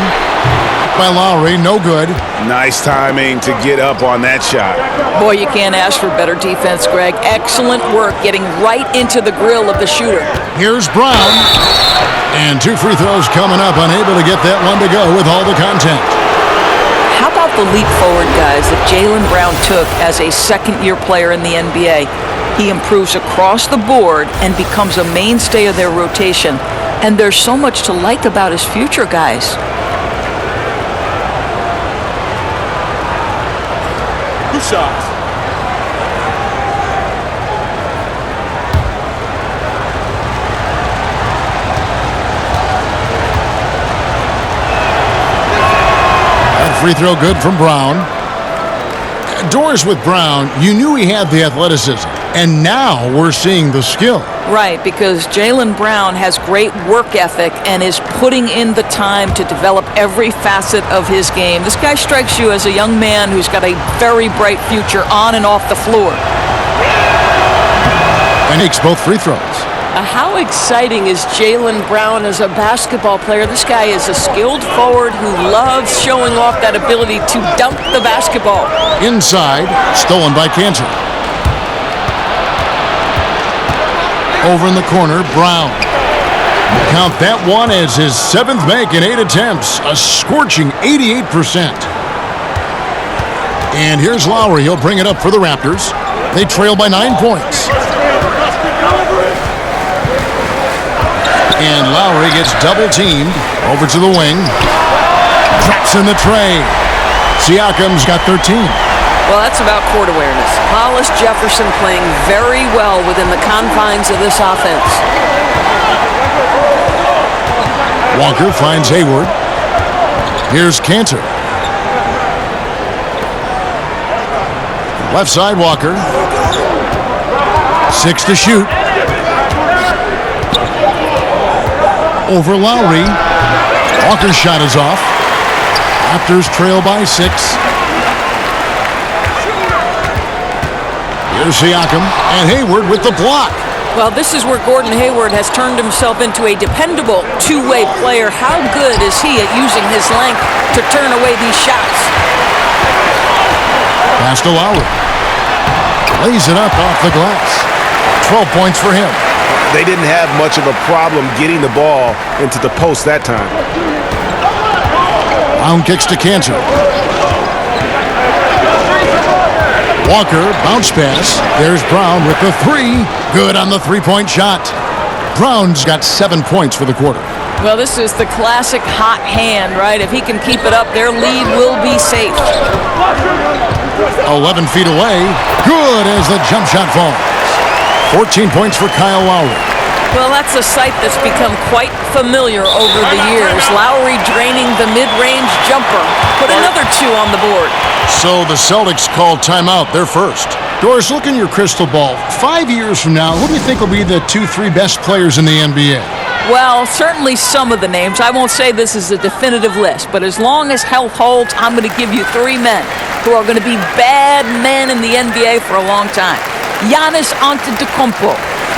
By Lowry, no good. Nice timing to get up on that shot. Boy, you can't ask for better defense, Greg. Excellent work getting right into the grill of the shooter. Here's Brown. And 2 free throws coming up, unable to get that one to go with all the contact. How about the leap forward, guys, that Jaylen Brown took as a second-year player in the NBA? He improves across the board and becomes a mainstay of their rotation. And there's so much to like about his future, guys. shots. Free throw good from Brown. Doors with Brown, you knew he had the athleticism, and now we're seeing the skill. Right, because Jaylen Brown has great work ethic and is putting in the time to develop every facet of his game. This guy strikes you as a young man who's got a very bright future on and off the floor. And makes both free throws. How exciting is Jaylen Brown as a basketball player? This guy is a skilled forward who loves showing off that ability to dunk the basketball. Inside, stolen by Cantor. Over in the corner, Brown. Count that one as his 7th make in 8 attempts, a scorching 88%. And here's Lowry. He'll bring it up for the Raptors. They trail by 9 points. And Lowry gets double-teamed. Over to the wing. Drops in the tray. Siakam's got 13. Well, that's about court awareness. Hollis Jefferson playing very well within the confines of this offense. Walker finds Hayward. Here's Cantor. Left side, Walker. 6 to shoot. Over Lowry. Walker's shot is off. Raptors trail by 6. Here's Siakam and Hayward with the block. Well, this is where Gordon Hayward has turned himself into a dependable two-way player. How good is he at using his length to turn away these shots? Pass to Lowry. Lays it up off the glass. 12 points for him. They didn't have much of a problem getting the ball into the post that time. Brown kicks to Cantor. Walker, bounce pass. There's Brown with the 3. Good on the three-point shot. Brown's got 7 points for the quarter. Well, this is the classic hot hand, right? If he can keep it up, their lead will be safe. 11 feet away. Good as the jump shot falls. 14 points for Kyle Lowry. Well, that's a sight that's become quite familiar over the years. Lowry draining the mid-range jumper. Put another 2 on the board. So the Celtics called timeout. They're first. Doris, look in your crystal ball. 5 years from now, who do you think will be the 2-3 best players in the NBA? Well, certainly some of the names. I won't say this is a definitive list, but as long as health holds, I'm going to give you 3 men who are going to be bad men in the NBA for a long time. Giannis Antetokounmpo,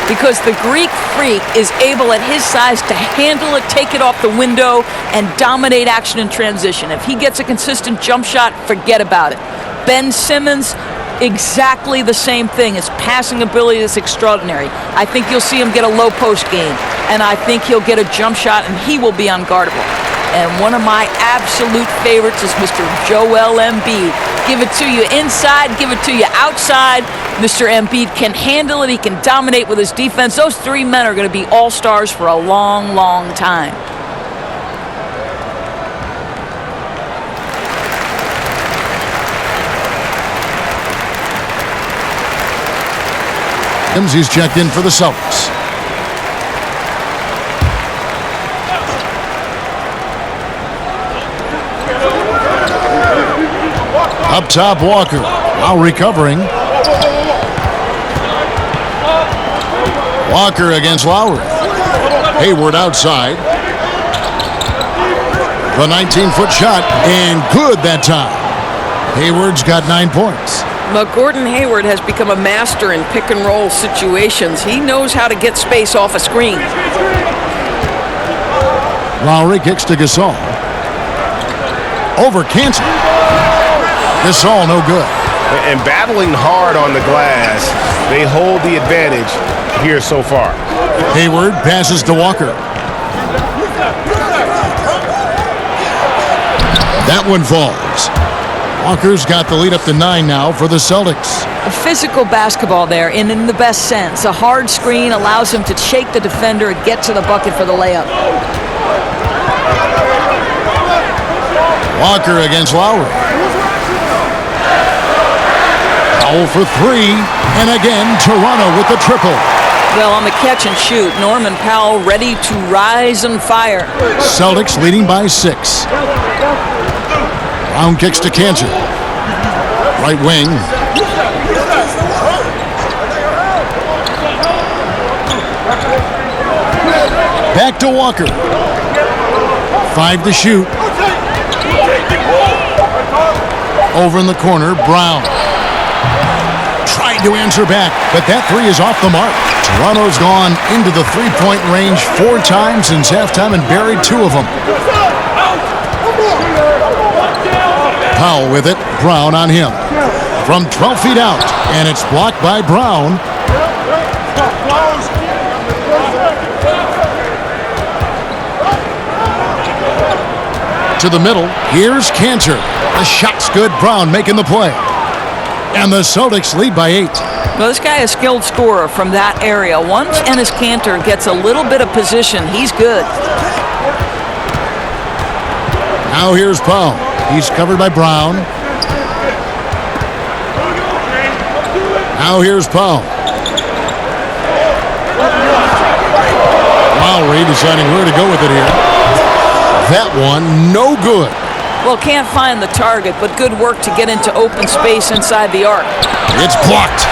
because the Greek freak is able at his size to handle it, take it off the window, and dominate action in transition. If he gets a consistent jump shot, forget about it. Ben Simmons, exactly the same thing. His passing ability is extraordinary. I think you'll see him get a low post game, and I think he'll get a jump shot, and he will be unguardable. And one of my absolute favorites is Mr. Joel Embiid. Give it to you inside, give it to you outside. Mr. Embiid can handle it. He can dominate with his defense. Those 3 men are going to be all-stars for a long, long time. He's checked in for the Celtics. Up top, Walker. Now recovering. Walker against Lowry. Hayward outside. The 19-foot shot, and good that time. Hayward's got 9 points. But Gordon Hayward has become a master in pick-and-roll situations. He knows how to get space off a screen. Lowry kicks to Gasol. Over Cantor. Gasol no good. And battling hard on the glass, they hold the advantage here so far. Hayward passes to Walker. That one falls. Walker's got the lead up to 9 now for the Celtics. A physical basketball there, and in the best sense. A hard screen allows him to shake the defender and get to the bucket for the layup. Walker against Lowry. Powell for three, and again Toronto with the triple. Well, on the catch and shoot, Norman Powell ready to rise and fire. Celtics leading by 6. Brown kicks to Cantor. Right wing. Back to Walker. 5 to shoot. Over in the corner, Brown. Tried to answer back, but that three is off the mark. Toronto's gone into the three-point range 4 times since halftime and buried 2 of them. Powell with it. Brown on him. From 12 feet out, and it's blocked by Brown. To the middle. Here's Cantor. The shot's good. Brown making the play. And the Celtics lead by 8. Well, this guy is a skilled scorer from that area. Once Enes Kanter gets a little bit of position, he's good. Now here's Powell. He's covered by Brown. Now here's Powell. Lowry deciding where to go with it here. That one, no good. Well, can't find the target, but good work to get into open space inside the arc. It's blocked.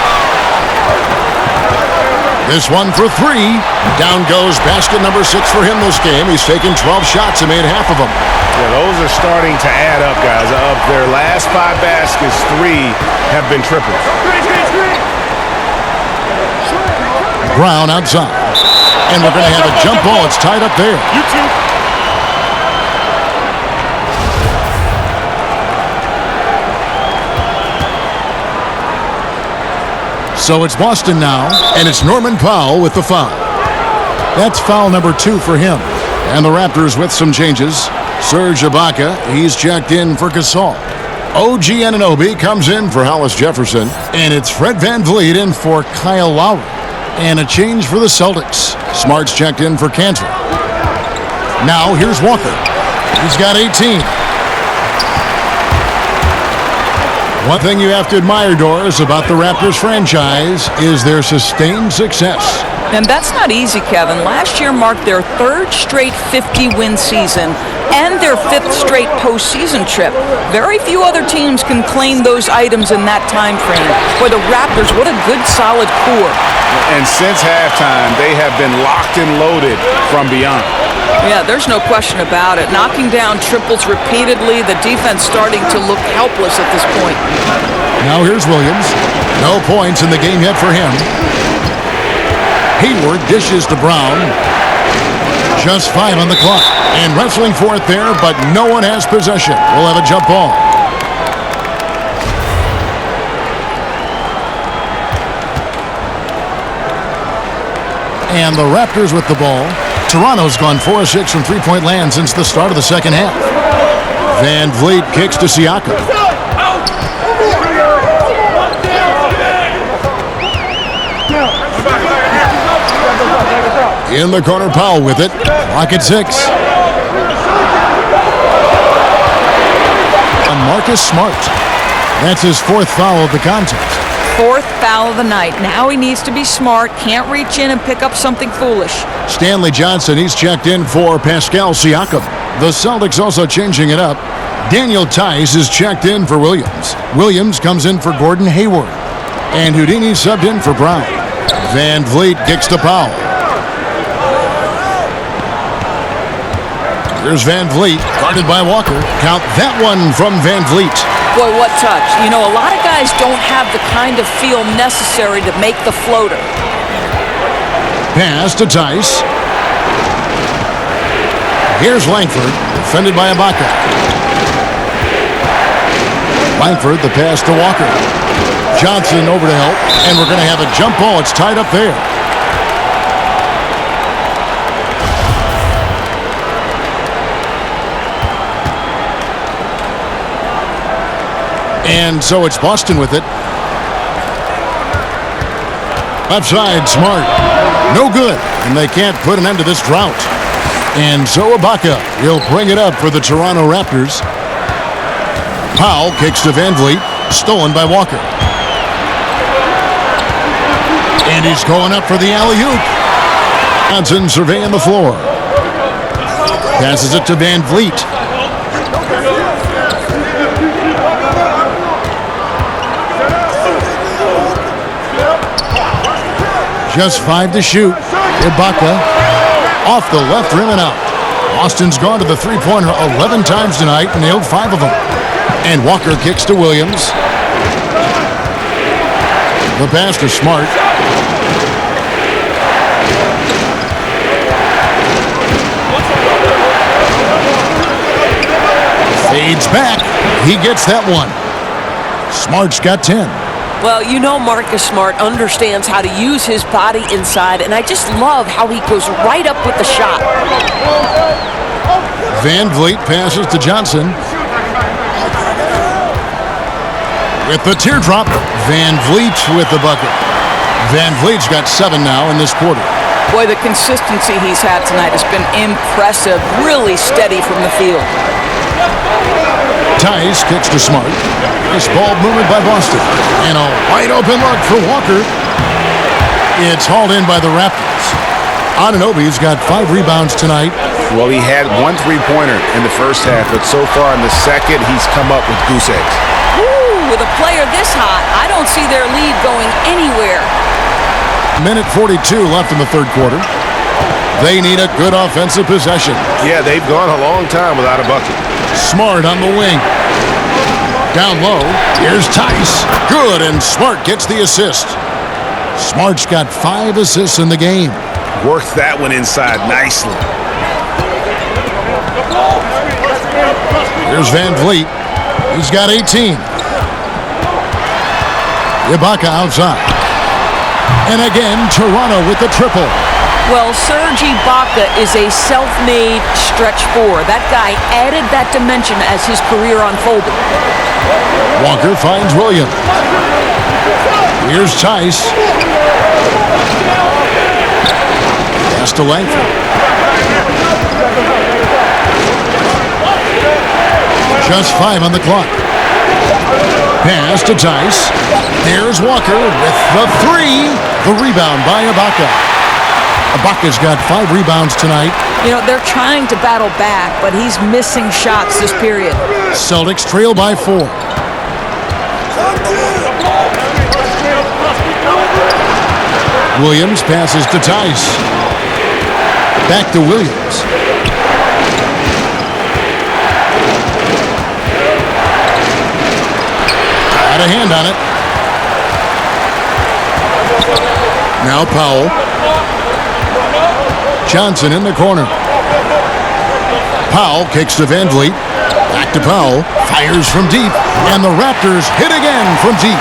This one for 3. Down goes basket number 6 for him this game. He's taken 12 shots and made half of them. Yeah, those are starting to add up, guys. Of their last 5 baskets, 3 have been triples. Brown outside. And we're going to have a jump ball. It's tied up there. You two. So it's Boston now, and it's Norman Powell with the foul. That's foul number 2 for him. And the Raptors with some changes. Serge Ibaka, he's checked in for Gasol. OG Anunoby comes in for Hollis Jefferson. And it's Fred VanVleet in for Kyle Lowry. And a change for the Celtics. Smart's checked in for Cantor. Now here's Walker. He's got 18. One thing you have to admire, Doris, about the Raptors franchise is their sustained success. And that's not easy, Kevin. Last year marked their 3rd straight 50-win season and their 5th straight postseason trip. Very few other teams can claim those items in that time frame. For the Raptors, what a good, solid core. And since halftime, they have been locked and loaded from beyond. Yeah, there's no question about it. Knocking down triples repeatedly, the defense starting to look helpless at this point. Now here's Williams. No points in the game yet for him. Hayward dishes to Brown. Just 5 on the clock. And wrestling for it there, but no one has possession. We'll have a jump ball. And the Raptors with the ball. Toronto's gone 4 of 6 from three-point land since the start of the second half. VanVleet kicks to Siakam. In the corner, Powell with it. Clock at 6. And Marcus Smart. That's his 4th foul of the contest. 4th foul of the night. Now he needs to be smart. Can't reach in and pick up something foolish. Stanley Johnson, he's checked in for Pascal Siakam. The Celtics also changing it up. Daniel Tice is checked in for Williams. Williams comes in for Gordon Hayward. And Houdini subbed in for Brown. VanVleet kicks to Powell. Here's VanVleet, guarded by Walker. Count that one from VanVleet. Boy, what touch. You know, a lot of guys don't have the kind of feel necessary to make the floater. Pass to Tice. Here's Langford, defended by Ibaka. Langford, the pass to Walker. Johnson over to help, and we're going to have a jump ball. It's tied up there. And so it's Boston with it. Left side, Smart. No good. And they can't put an end to this drought. And so Ibaka, he'll bring it up for the Toronto Raptors. Powell kicks to VanVleet. Stolen by Walker. And he's going up for the alley-oop. Johnson surveying the floor. Passes it to Van Vliet. Just 5 to shoot. Ibaka off the left rim and out. Austin's gone to the three-pointer 11 times tonight and nailed 5 of them. And Walker kicks to Williams. The pass to Smart. Fades back. He gets that one. Smart's got 10. Well, you know Marcus Smart understands how to use his body inside, and I just love how he goes right up with the shot. Van Vliet passes to Johnson. With the teardrop, Van Vliet with the bucket. Van Vliet's got 7 now in this quarter. Boy, the consistency he's had tonight has been impressive. Really steady from the field. Tice kicks to Smart. This ball movement by Boston. And a wide open look for Walker. It's hauled in by the Raptors. Anunoby's got 5 rebounds tonight. Well, he had 1 3-pointer in the first half, but so far in the second, he's come up with goose eggs. Ooh, with a player this hot, I don't see their lead going anywhere. Minute 42 left in the third quarter. They need a good offensive possession. Yeah, they've gone a long time without a bucket. Smart on the wing. Down low, here's Tice. Good, and Smart gets the assist. Smart's got 5 assists in the game. Worked that one inside nicely. Here's Van Vliet. He's got 18. Ibaka outside. And again, Toronto with the triple. Well, Serge Ibaka is a self-made stretch 4. That guy added that dimension as his career unfolded. Walker finds Williams. Here's Tice. Pass to Langford. Just 5 on the clock. Pass to Tice. There's Walker with the 3. The rebound by Ibaka. Ibaka's got 5 rebounds tonight. You know, they're trying to battle back, but he's missing shots this period. Celtics trail by 4. Williams passes to Tice. Back to Williams. Got a hand on it. Now Powell. Johnson in the corner. Powell kicks to Van Vliet. Back to Powell. Fires from deep. And the Raptors hit again from deep.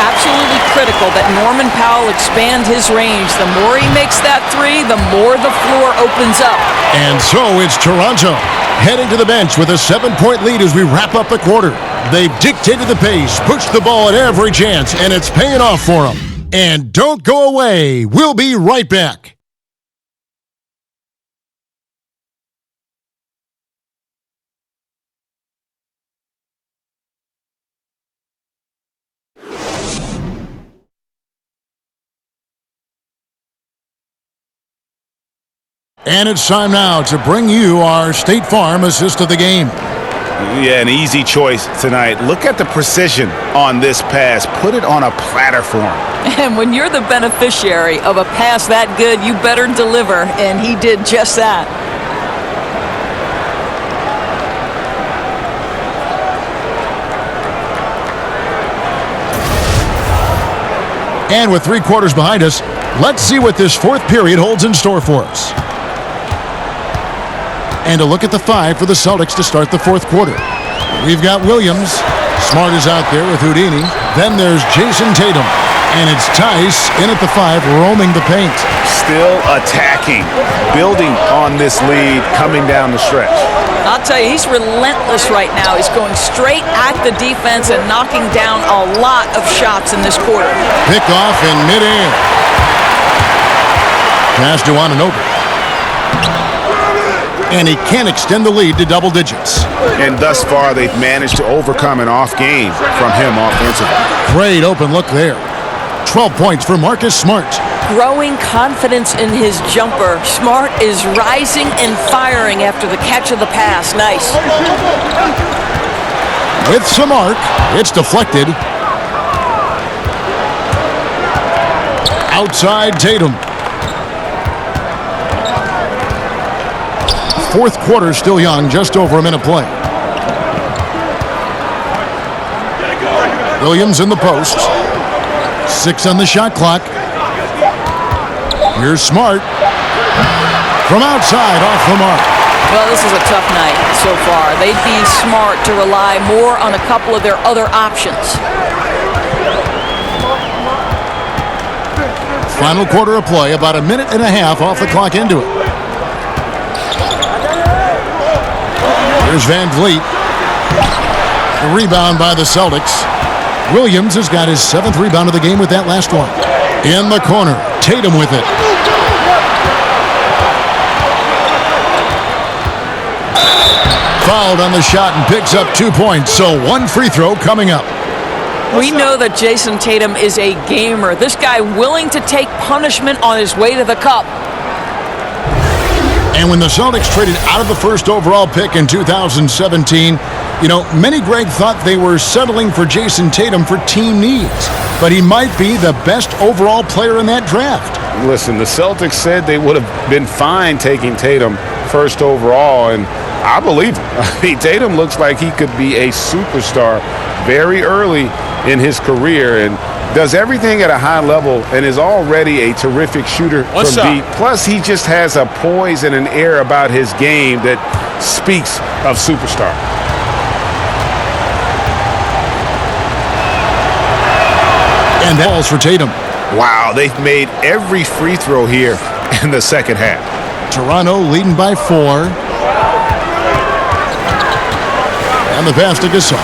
Absolutely critical that Norman Powell expand his range. The more he makes that 3, the more the floor opens up. And so it's Toronto heading to the bench with a 7-point lead as we wrap up the quarter. They've dictated the pace, pushed the ball at every chance, and it's paying off for them. And don't go away. We'll be right back. And it's time now to bring you our State Farm assist of the game. Yeah, an easy choice tonight. Look at the precision on this pass. Put it on a platter for him. And when you're the beneficiary of a pass that good, you better deliver, and he did just that. And with 3 quarters behind us, let's see what this fourth period holds in store for us. And a look at the 5 for the Celtics to start the fourth quarter. We've got Williams. Smart is out there with Houdini. Then there's Jason Tatum. And it's Tice in at the 5, roaming the paint. Still attacking, building on this lead coming down the stretch. I'll tell you, he's relentless right now. He's going straight at the defense and knocking down a lot of shots in this quarter. Pick off in midair. Pass to Anunoby. And he can't extend the lead to double digits. And thus far, they've managed to overcome an off game from him offensively. Great open look there. 12 points for Marcus Smart. growing confidence in his jumper. Smart is rising and firing after the catch of the pass. Nice. With some arc, it's deflected. Outside Tatum. Fourth quarter still young, just over a minute play. Williams in the post. 6 on the shot clock. Here's Smart. From outside, off the mark. Well, this is a tough night so far. They'd be smart to rely more on a couple of their other options. Final quarter of play, about a minute and a half off the clock into it. Here's Van Vliet. The rebound by the Celtics. Williams has got his 7th rebound of the game with that last one. In the corner, Tatum with it. Fouled on the shot and picks up 2 points, so 1 free throw coming up. We know that Jason Tatum is a gamer. This guy willing to take punishment on his way to the cup. And when the Celtics traded out of the first overall pick in 2017, many, Greg, thought they were settling for Jason Tatum for team needs. But he might be the best overall player in that draft. Listen, the Celtics said they would have been fine taking Tatum first overall, and I believe him. I mean, Tatum looks like he could be a superstar very early in his career and does everything at a high level and is already a terrific shooter from deep. Plus, he just has a poise and an air about his game that speaks of superstar. And that falls for Tatum. Wow, they've made every free throw here in the second half. Toronto leading by 4. And the pass to Gasol.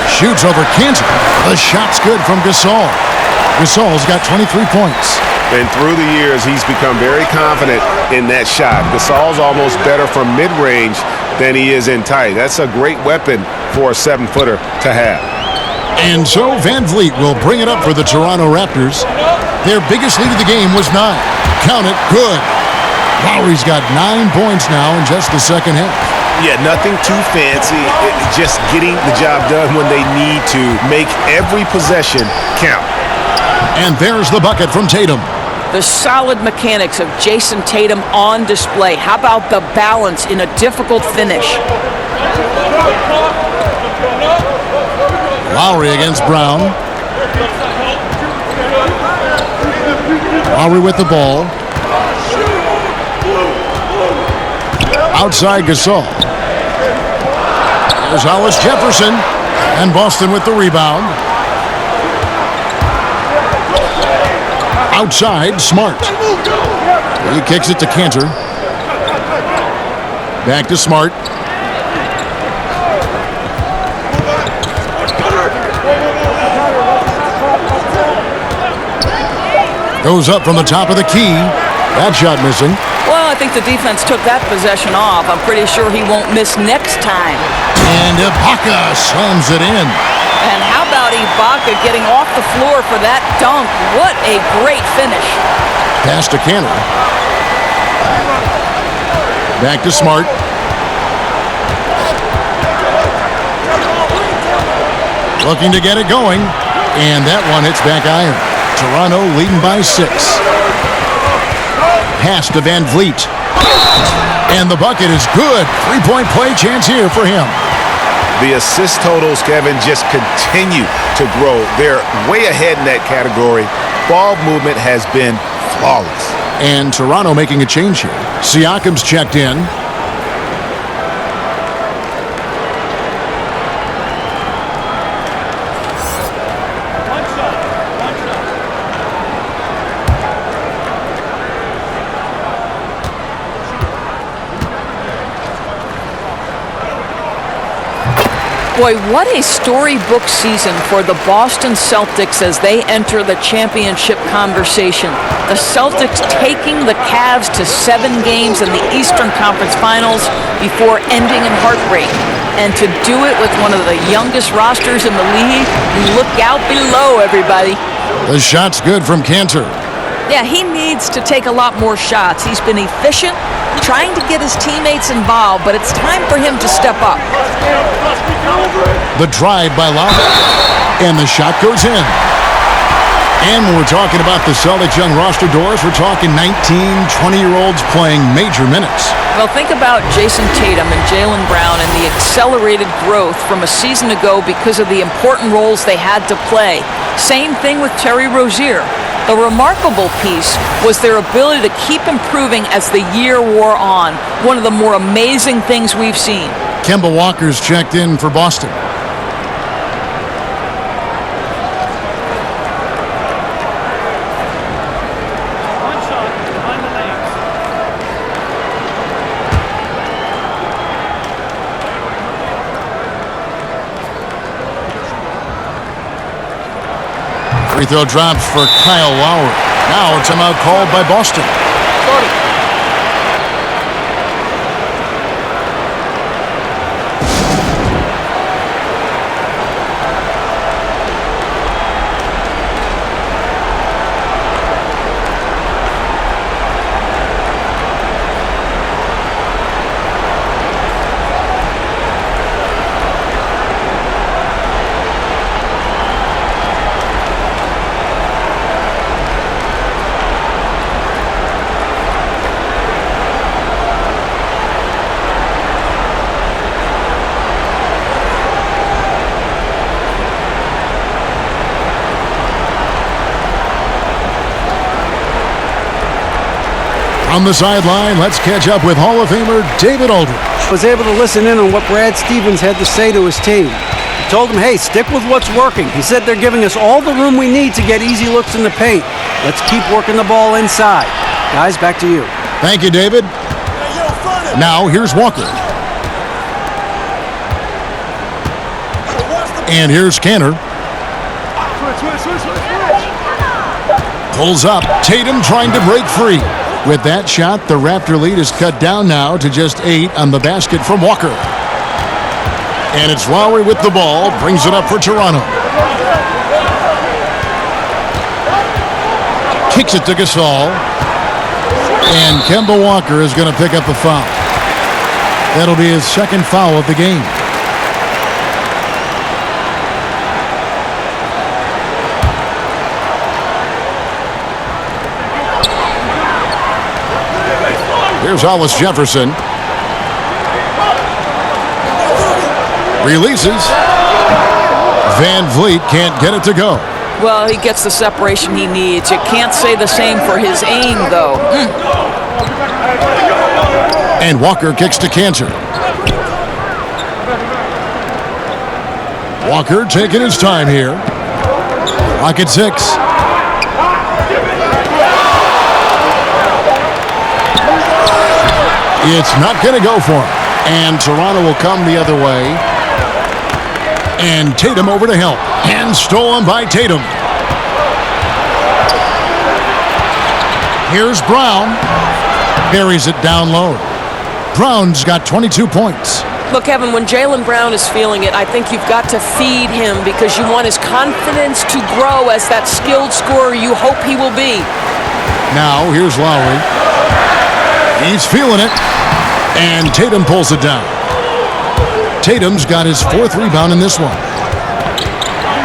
Shoots over Cantor. The shot's good from Gasol. Gasol's got 23 points. And through the years, he's become very confident in that shot. Gasol's almost better from mid-range than he is in tight. That's a great weapon for a 7-footer to have. And so Van Vliet will bring it up for the Toronto Raptors. Their biggest lead of the game was 9. Count it, good. Lowry's got 9 points now in just the second half. Yeah, nothing too fancy. Just getting the job done when they need to. Make every possession count. And there's the bucket from Tatum. The solid mechanics of Jason Tatum on display. How about the balance in a difficult finish? Lowry against Brown. Lowry with the ball. Outside Gasol. There's Hollis Jefferson. And Boston with the rebound. Outside, Smart. He kicks it to Cantor. Back to Smart. Goes up from the top of the key. That shot missing. Well, I think the defense took that possession off. I'm pretty sure he won't miss next time. And Ibaka slams it in. And how about Ibaka getting off the floor for that dunk? What a great finish. Pass to Cantor. Back to Smart. Looking to get it going. And that one hits back iron. Toronto leading by 6. Pass to Van Vliet. And the bucket is good. 3-point play chance here for him. The assist totals, Kevin, just continue to grow. They're way ahead in that category. Ball movement has been flawless. And Toronto making a change here. Siakam's checked in. Boy, what a storybook season for the Boston Celtics as they enter the championship conversation. The Celtics taking the Cavs to 7 games in the Eastern Conference Finals before ending in heartbreak. And to do it with one of the youngest rosters in the league, look out below, everybody. The shot's good from Cantor. Yeah, he needs to take a lot more shots. He's been efficient, trying to get his teammates involved, but it's time for him to step up. The drive by Lowry, and the shot goes in. And when we're talking about the Celtics young roster, Doris, we're talking 19, 20-year-olds playing major minutes. Well, think about Jason Tatum and Jaylen Brown and the accelerated growth from a season ago because of the important roles they had to play. Same thing with Terry Rozier. The remarkable piece was their ability to keep improving as the year wore on. One of the more amazing things we've seen. Kemba Walker's checked in for Boston. Free throw drops for Kyle Lowry. Now a timeout called by Boston. On the sideline, let's catch up with Hall of Famer David Aldridge. Was able to listen in on what Brad Stevens had to say to his team. He told them, hey, stick with what's working. He said they're giving us all the room we need to get easy looks in the paint. Let's keep working the ball inside. Guys, back to you. Thank you, David. Now, here's Walker. And here's Cantor. Pulls up. Tatum trying to break free. With that shot, the Raptor lead is cut down now to just 8 on the basket from Walker. And it's Lowry with the ball, brings it up for Toronto. Kicks it to Gasol. And Kemba Walker is going to pick up the foul. That'll be his second foul of the game. Here's Hollis Jefferson. Releases. Van Vliet can't get it to go. Well, he gets the separation he needs. You can't say the same for his aim, though. And Walker kicks to Cantor. Walker taking his time here. Clock at 6. It's not going to go for him. And Toronto will come the other way. And Tatum over to help. And stolen by Tatum. Here's Brown. Buries it down low. Brown's got 22 points. Look, Kevin, when Jaylen Brown is feeling it, I think you've got to feed him because you want his confidence to grow as that skilled scorer you hope he will be. Now, here's Lowry. He's feeling it. And Tatum pulls it down. Tatum's got his 4th rebound in this one.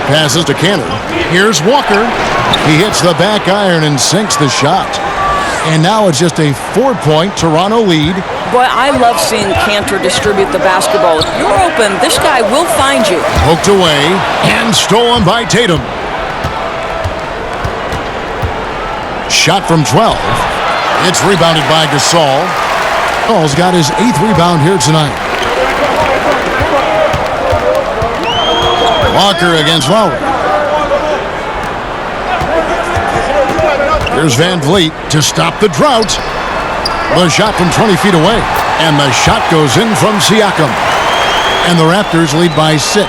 Passes to Cantor. Here's Walker. He hits the back iron and sinks the shot. And now it's just a 4-point Toronto lead. Boy, I love seeing Cantor distribute the basketball. If you're open, this guy will find you. Poked away and stolen by Tatum. Shot from 12. It's rebounded by Gasol. Gasol's got his 8th rebound here tonight. Walker against Lowry. Here's Van Vliet to stop the drought. The shot from 20 feet away. And the shot goes in from Siakam. And the Raptors lead by 6.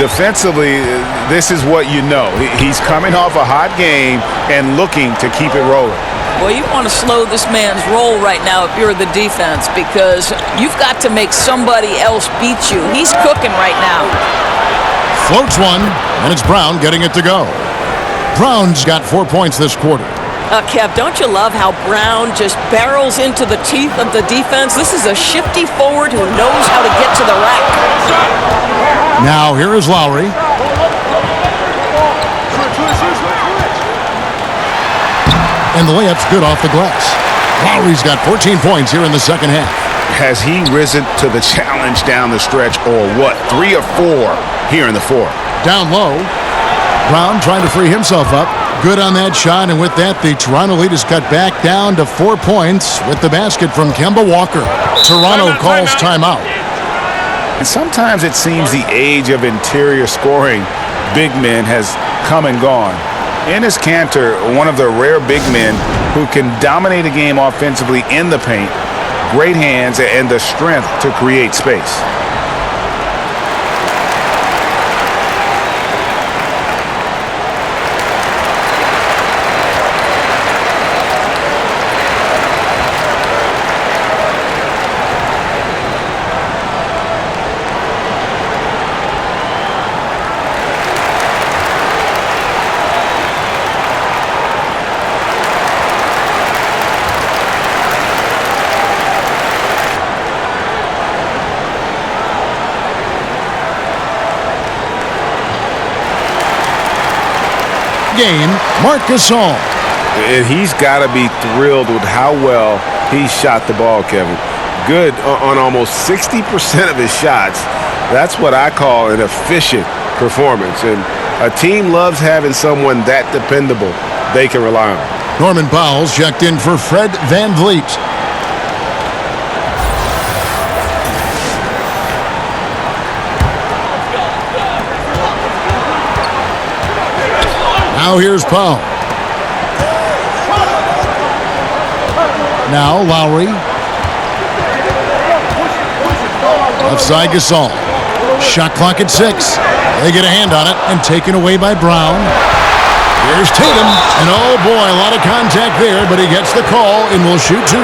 Defensively, this is what you know. He's coming off a hot game and looking to keep it rolling. Well, you want to slow this man's roll right now if you're the defense because you've got to make somebody else beat you. He's cooking right now. Floats one, and it's Brown getting it to go. Brown's got 4 points this quarter. Kev, don't you love how Brown just barrels into the teeth of the defense? This is a shifty forward who knows how to get to the rack. Now here is Lowry. And the layup's good off the glass. Lowry's got 14 points here in the second half. Has he risen to the challenge down the stretch, or what? 3 or 4 here in the fourth. Down low. Brown trying to free himself up. Good on that shot, and with that, the Toronto lead is cut back down to 4 points with the basket from Kemba Walker. Toronto calls timeout. And sometimes it seems the age of interior scoring big men has come and gone. Enes Kanter, one of the rare big men who can dominate a game offensively in the paint, great hands, and the strength to create space. Game, Marc Gasol. And he's got to be thrilled with how well he shot the ball, Kevin. Good on almost 60% of his shots. That's what I call an efficient performance. And a team loves having someone that dependable they can rely on. Norman Powell's checked in for Fred VanVleet. Now here's Powell. Now Lowry. Left side Gasol. Shot clock at 6. They get a hand on it and taken away by Brown. Here's Tatum. And oh boy, a lot of contact there, but he gets the call and will shoot 2.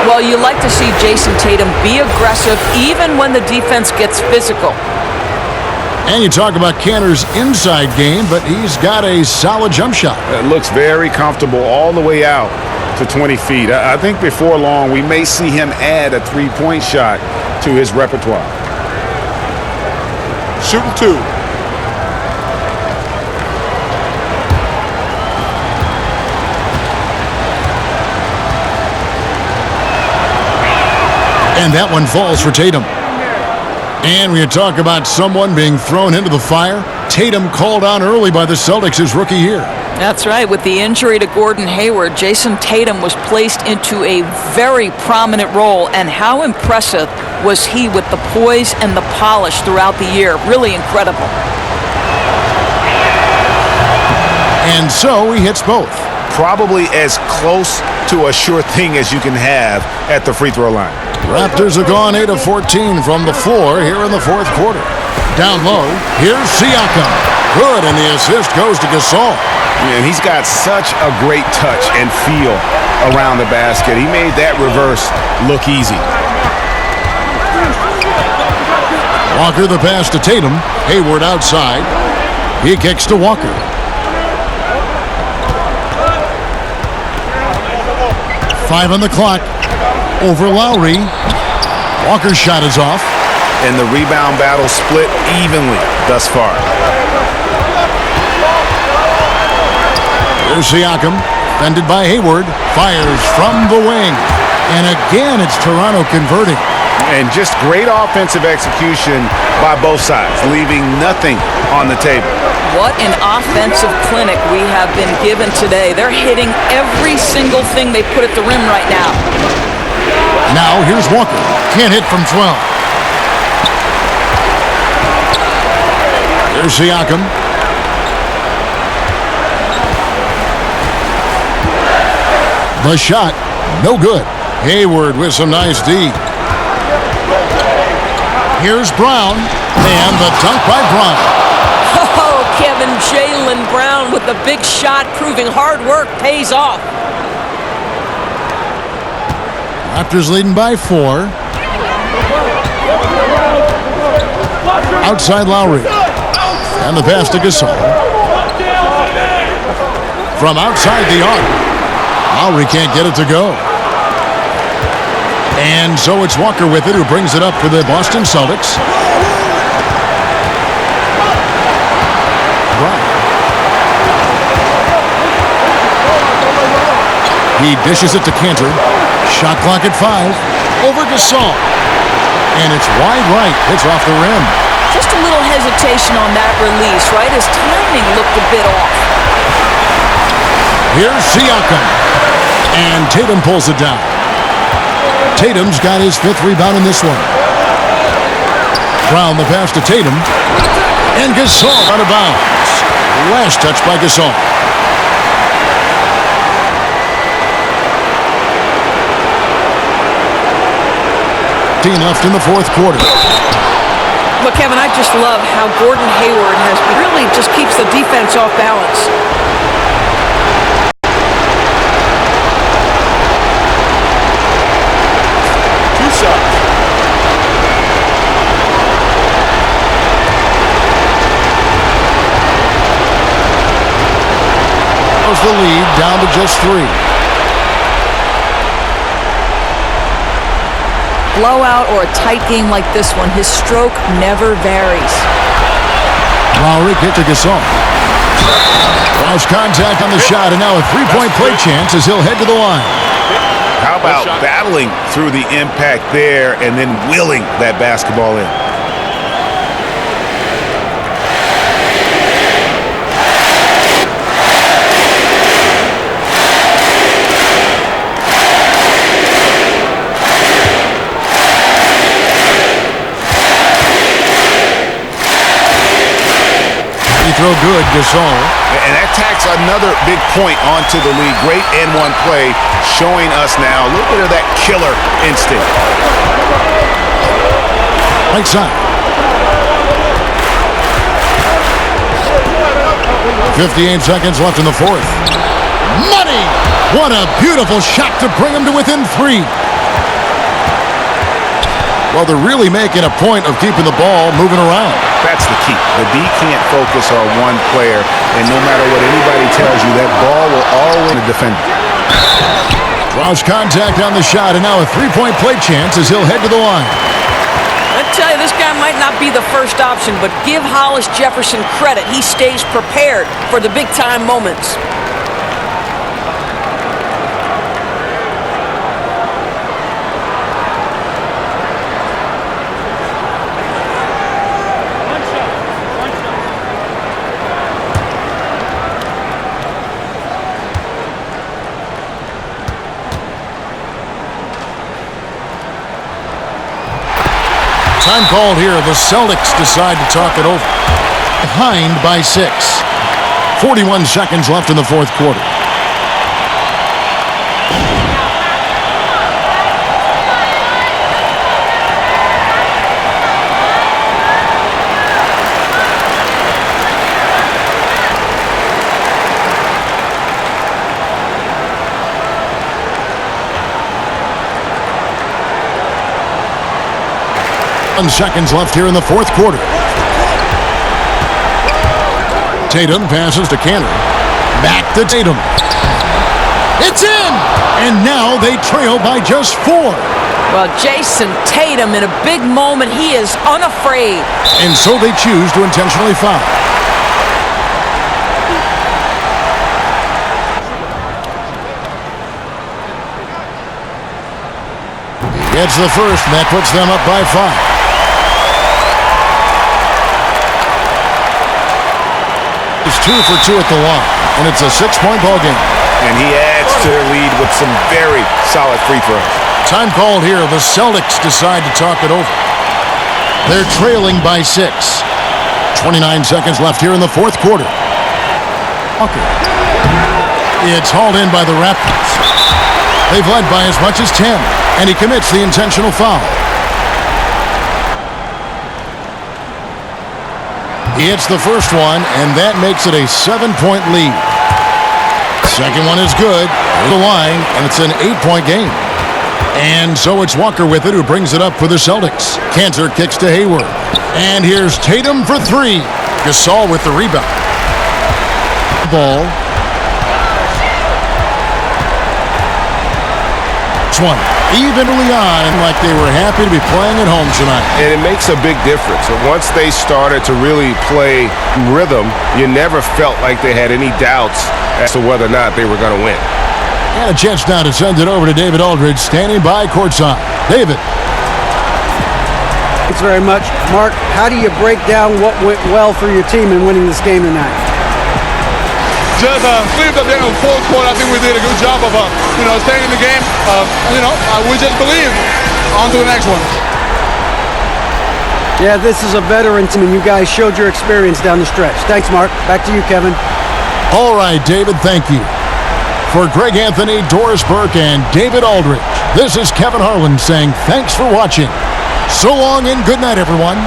Well, you like to see Jason Tatum be aggressive even when the defense gets physical. And you talk about Kanter's inside game, but he's got a solid jump shot. It looks very comfortable all the way out to 20 feet. I think before long we may see him add a three-point shot to his repertoire. Shooting 2. And that one falls for Tatum. And when you talk about someone being thrown into the fire, Tatum called on early by the Celtics his rookie year. That's right. With the injury to Gordon Hayward, Jason Tatum was placed into a very prominent role. And how impressive was he with the poise and the polish throughout the year? Really incredible. And so he hits both. Probably as close to a sure thing as you can have at the free throw line. Raptors have gone 8 of 14 from the floor here in the fourth quarter. Down low, here's Siakam. Good, and the assist goes to Gasol. And he's got such a great touch and feel around the basket. He made that reverse look easy. Walker the pass to Tatum. Hayward outside. He kicks to Walker. Five on the clock. Over Lowry. Walker's shot is off. And the rebound battle split evenly thus far. Here's Siakam. Defended by Hayward. Fires from the wing. And again, it's Toronto converting. And just great offensive execution by both sides, leaving nothing on the table. What an offensive clinic we have been given today. They're hitting every single thing they put at the rim right now. Now here's Walker. Can't hit from 12. Here's Siakam. The shot, no good. Hayward with some nice D. Here's Brown, and the dunk by Brown. Oh, Kevin, Jaylen Brown with the big shot, proving hard work pays off. Raptors leading by 4. Outside Lowry. And the pass to Gasol. from outside the arc. Lowry can't get it to go. And so it's Walker with it, who brings it up for the Boston Celtics. Right. He dishes it to Cantor. Shot clock at 5. Over Gasol. And it's wide right. Hits off the rim. Just a little hesitation on that release, right? His timing looked a bit off. Here's Siakam. And Tatum pulls it down. Tatum's got his 5th rebound in this one. Brown the pass to Tatum. And Gasol out of bounds. Last touch by Gasol. Left in the 4th quarter. Look, Kevin, I just love how Gordon Hayward really just keeps the defense off balance. Two shots. Goes the lead down to just 3. Blowout or a tight game like this one, his stroke never varies. Lowry kick to Gasol. Cross contact on the shot, and now a 3-point play chance as he'll head to the line. How about battling through the impact there and then willing that basketball in? Throw good, Gasol. And that tacks another big point onto the lead. Great N1 play, showing us now a little bit of that killer instinct. Right side. 58 seconds left in the 4th. Money! What a beautiful shot to bring him to within 3. Well, they're really making a point of keeping the ball moving around. That's the key. The D can't focus on one player, and no matter what anybody tells you, that ball will always defend. Draws contact on the shot, and now a 3-point play chance as he'll head to the line. I tell you, this guy might not be the first option, but give Hollis Jefferson credit. He stays prepared for the big-time moments. Time called here. The Celtics decide to talk it over. Behind by 6. 41 seconds left in the 4th quarter. Seconds left here in the 4th quarter. Tatum passes to Cantor. Back to Tatum. It's in! And now they trail by just 4. Well, Jason Tatum in a big moment. He is unafraid. And so they choose to intentionally foul. He gets the first, and that puts them up by 5. It's 2 for 2 at the line, and it's a 6-point ball game. And he adds to their lead with some very solid free throws. Time called here. The Celtics decide to talk it over. They're trailing by 6. 29 seconds left here in the 4th quarter. Walker. It's hauled in by the Raptors. They've led by as much as 10, and he commits the intentional foul. He hits the first one, and that makes it a 7-point lead. Second one is good. The line, and it's an 8-point game. And so it's Walker with it, who brings it up for the Celtics. Cantor kicks to Hayward. And here's Tatum for 3. Gasol with the rebound. Ball. next one. Even early on, like they were happy to be playing at home tonight. And it makes a big difference. And once they started to really play rhythm, you never felt like they had any doubts as to whether or not they were going to win. And a chance now to send it over to David Aldridge, standing by courtside. David. Thanks very much. Mark, how do you break down what went well for your team in winning this game tonight? Just flipped at the end of the fourth quarter. I think we did a good job of, staying in the game. We just believe. On to the next one. Yeah, this is a veteran team, and you guys showed your experience down the stretch. Thanks, Mark. Back to you, Kevin. All right, David, thank you. For Greg Anthony, Doris Burke, and David Aldridge, this is Kevin Harlan saying thanks for watching. So long and good night, everyone.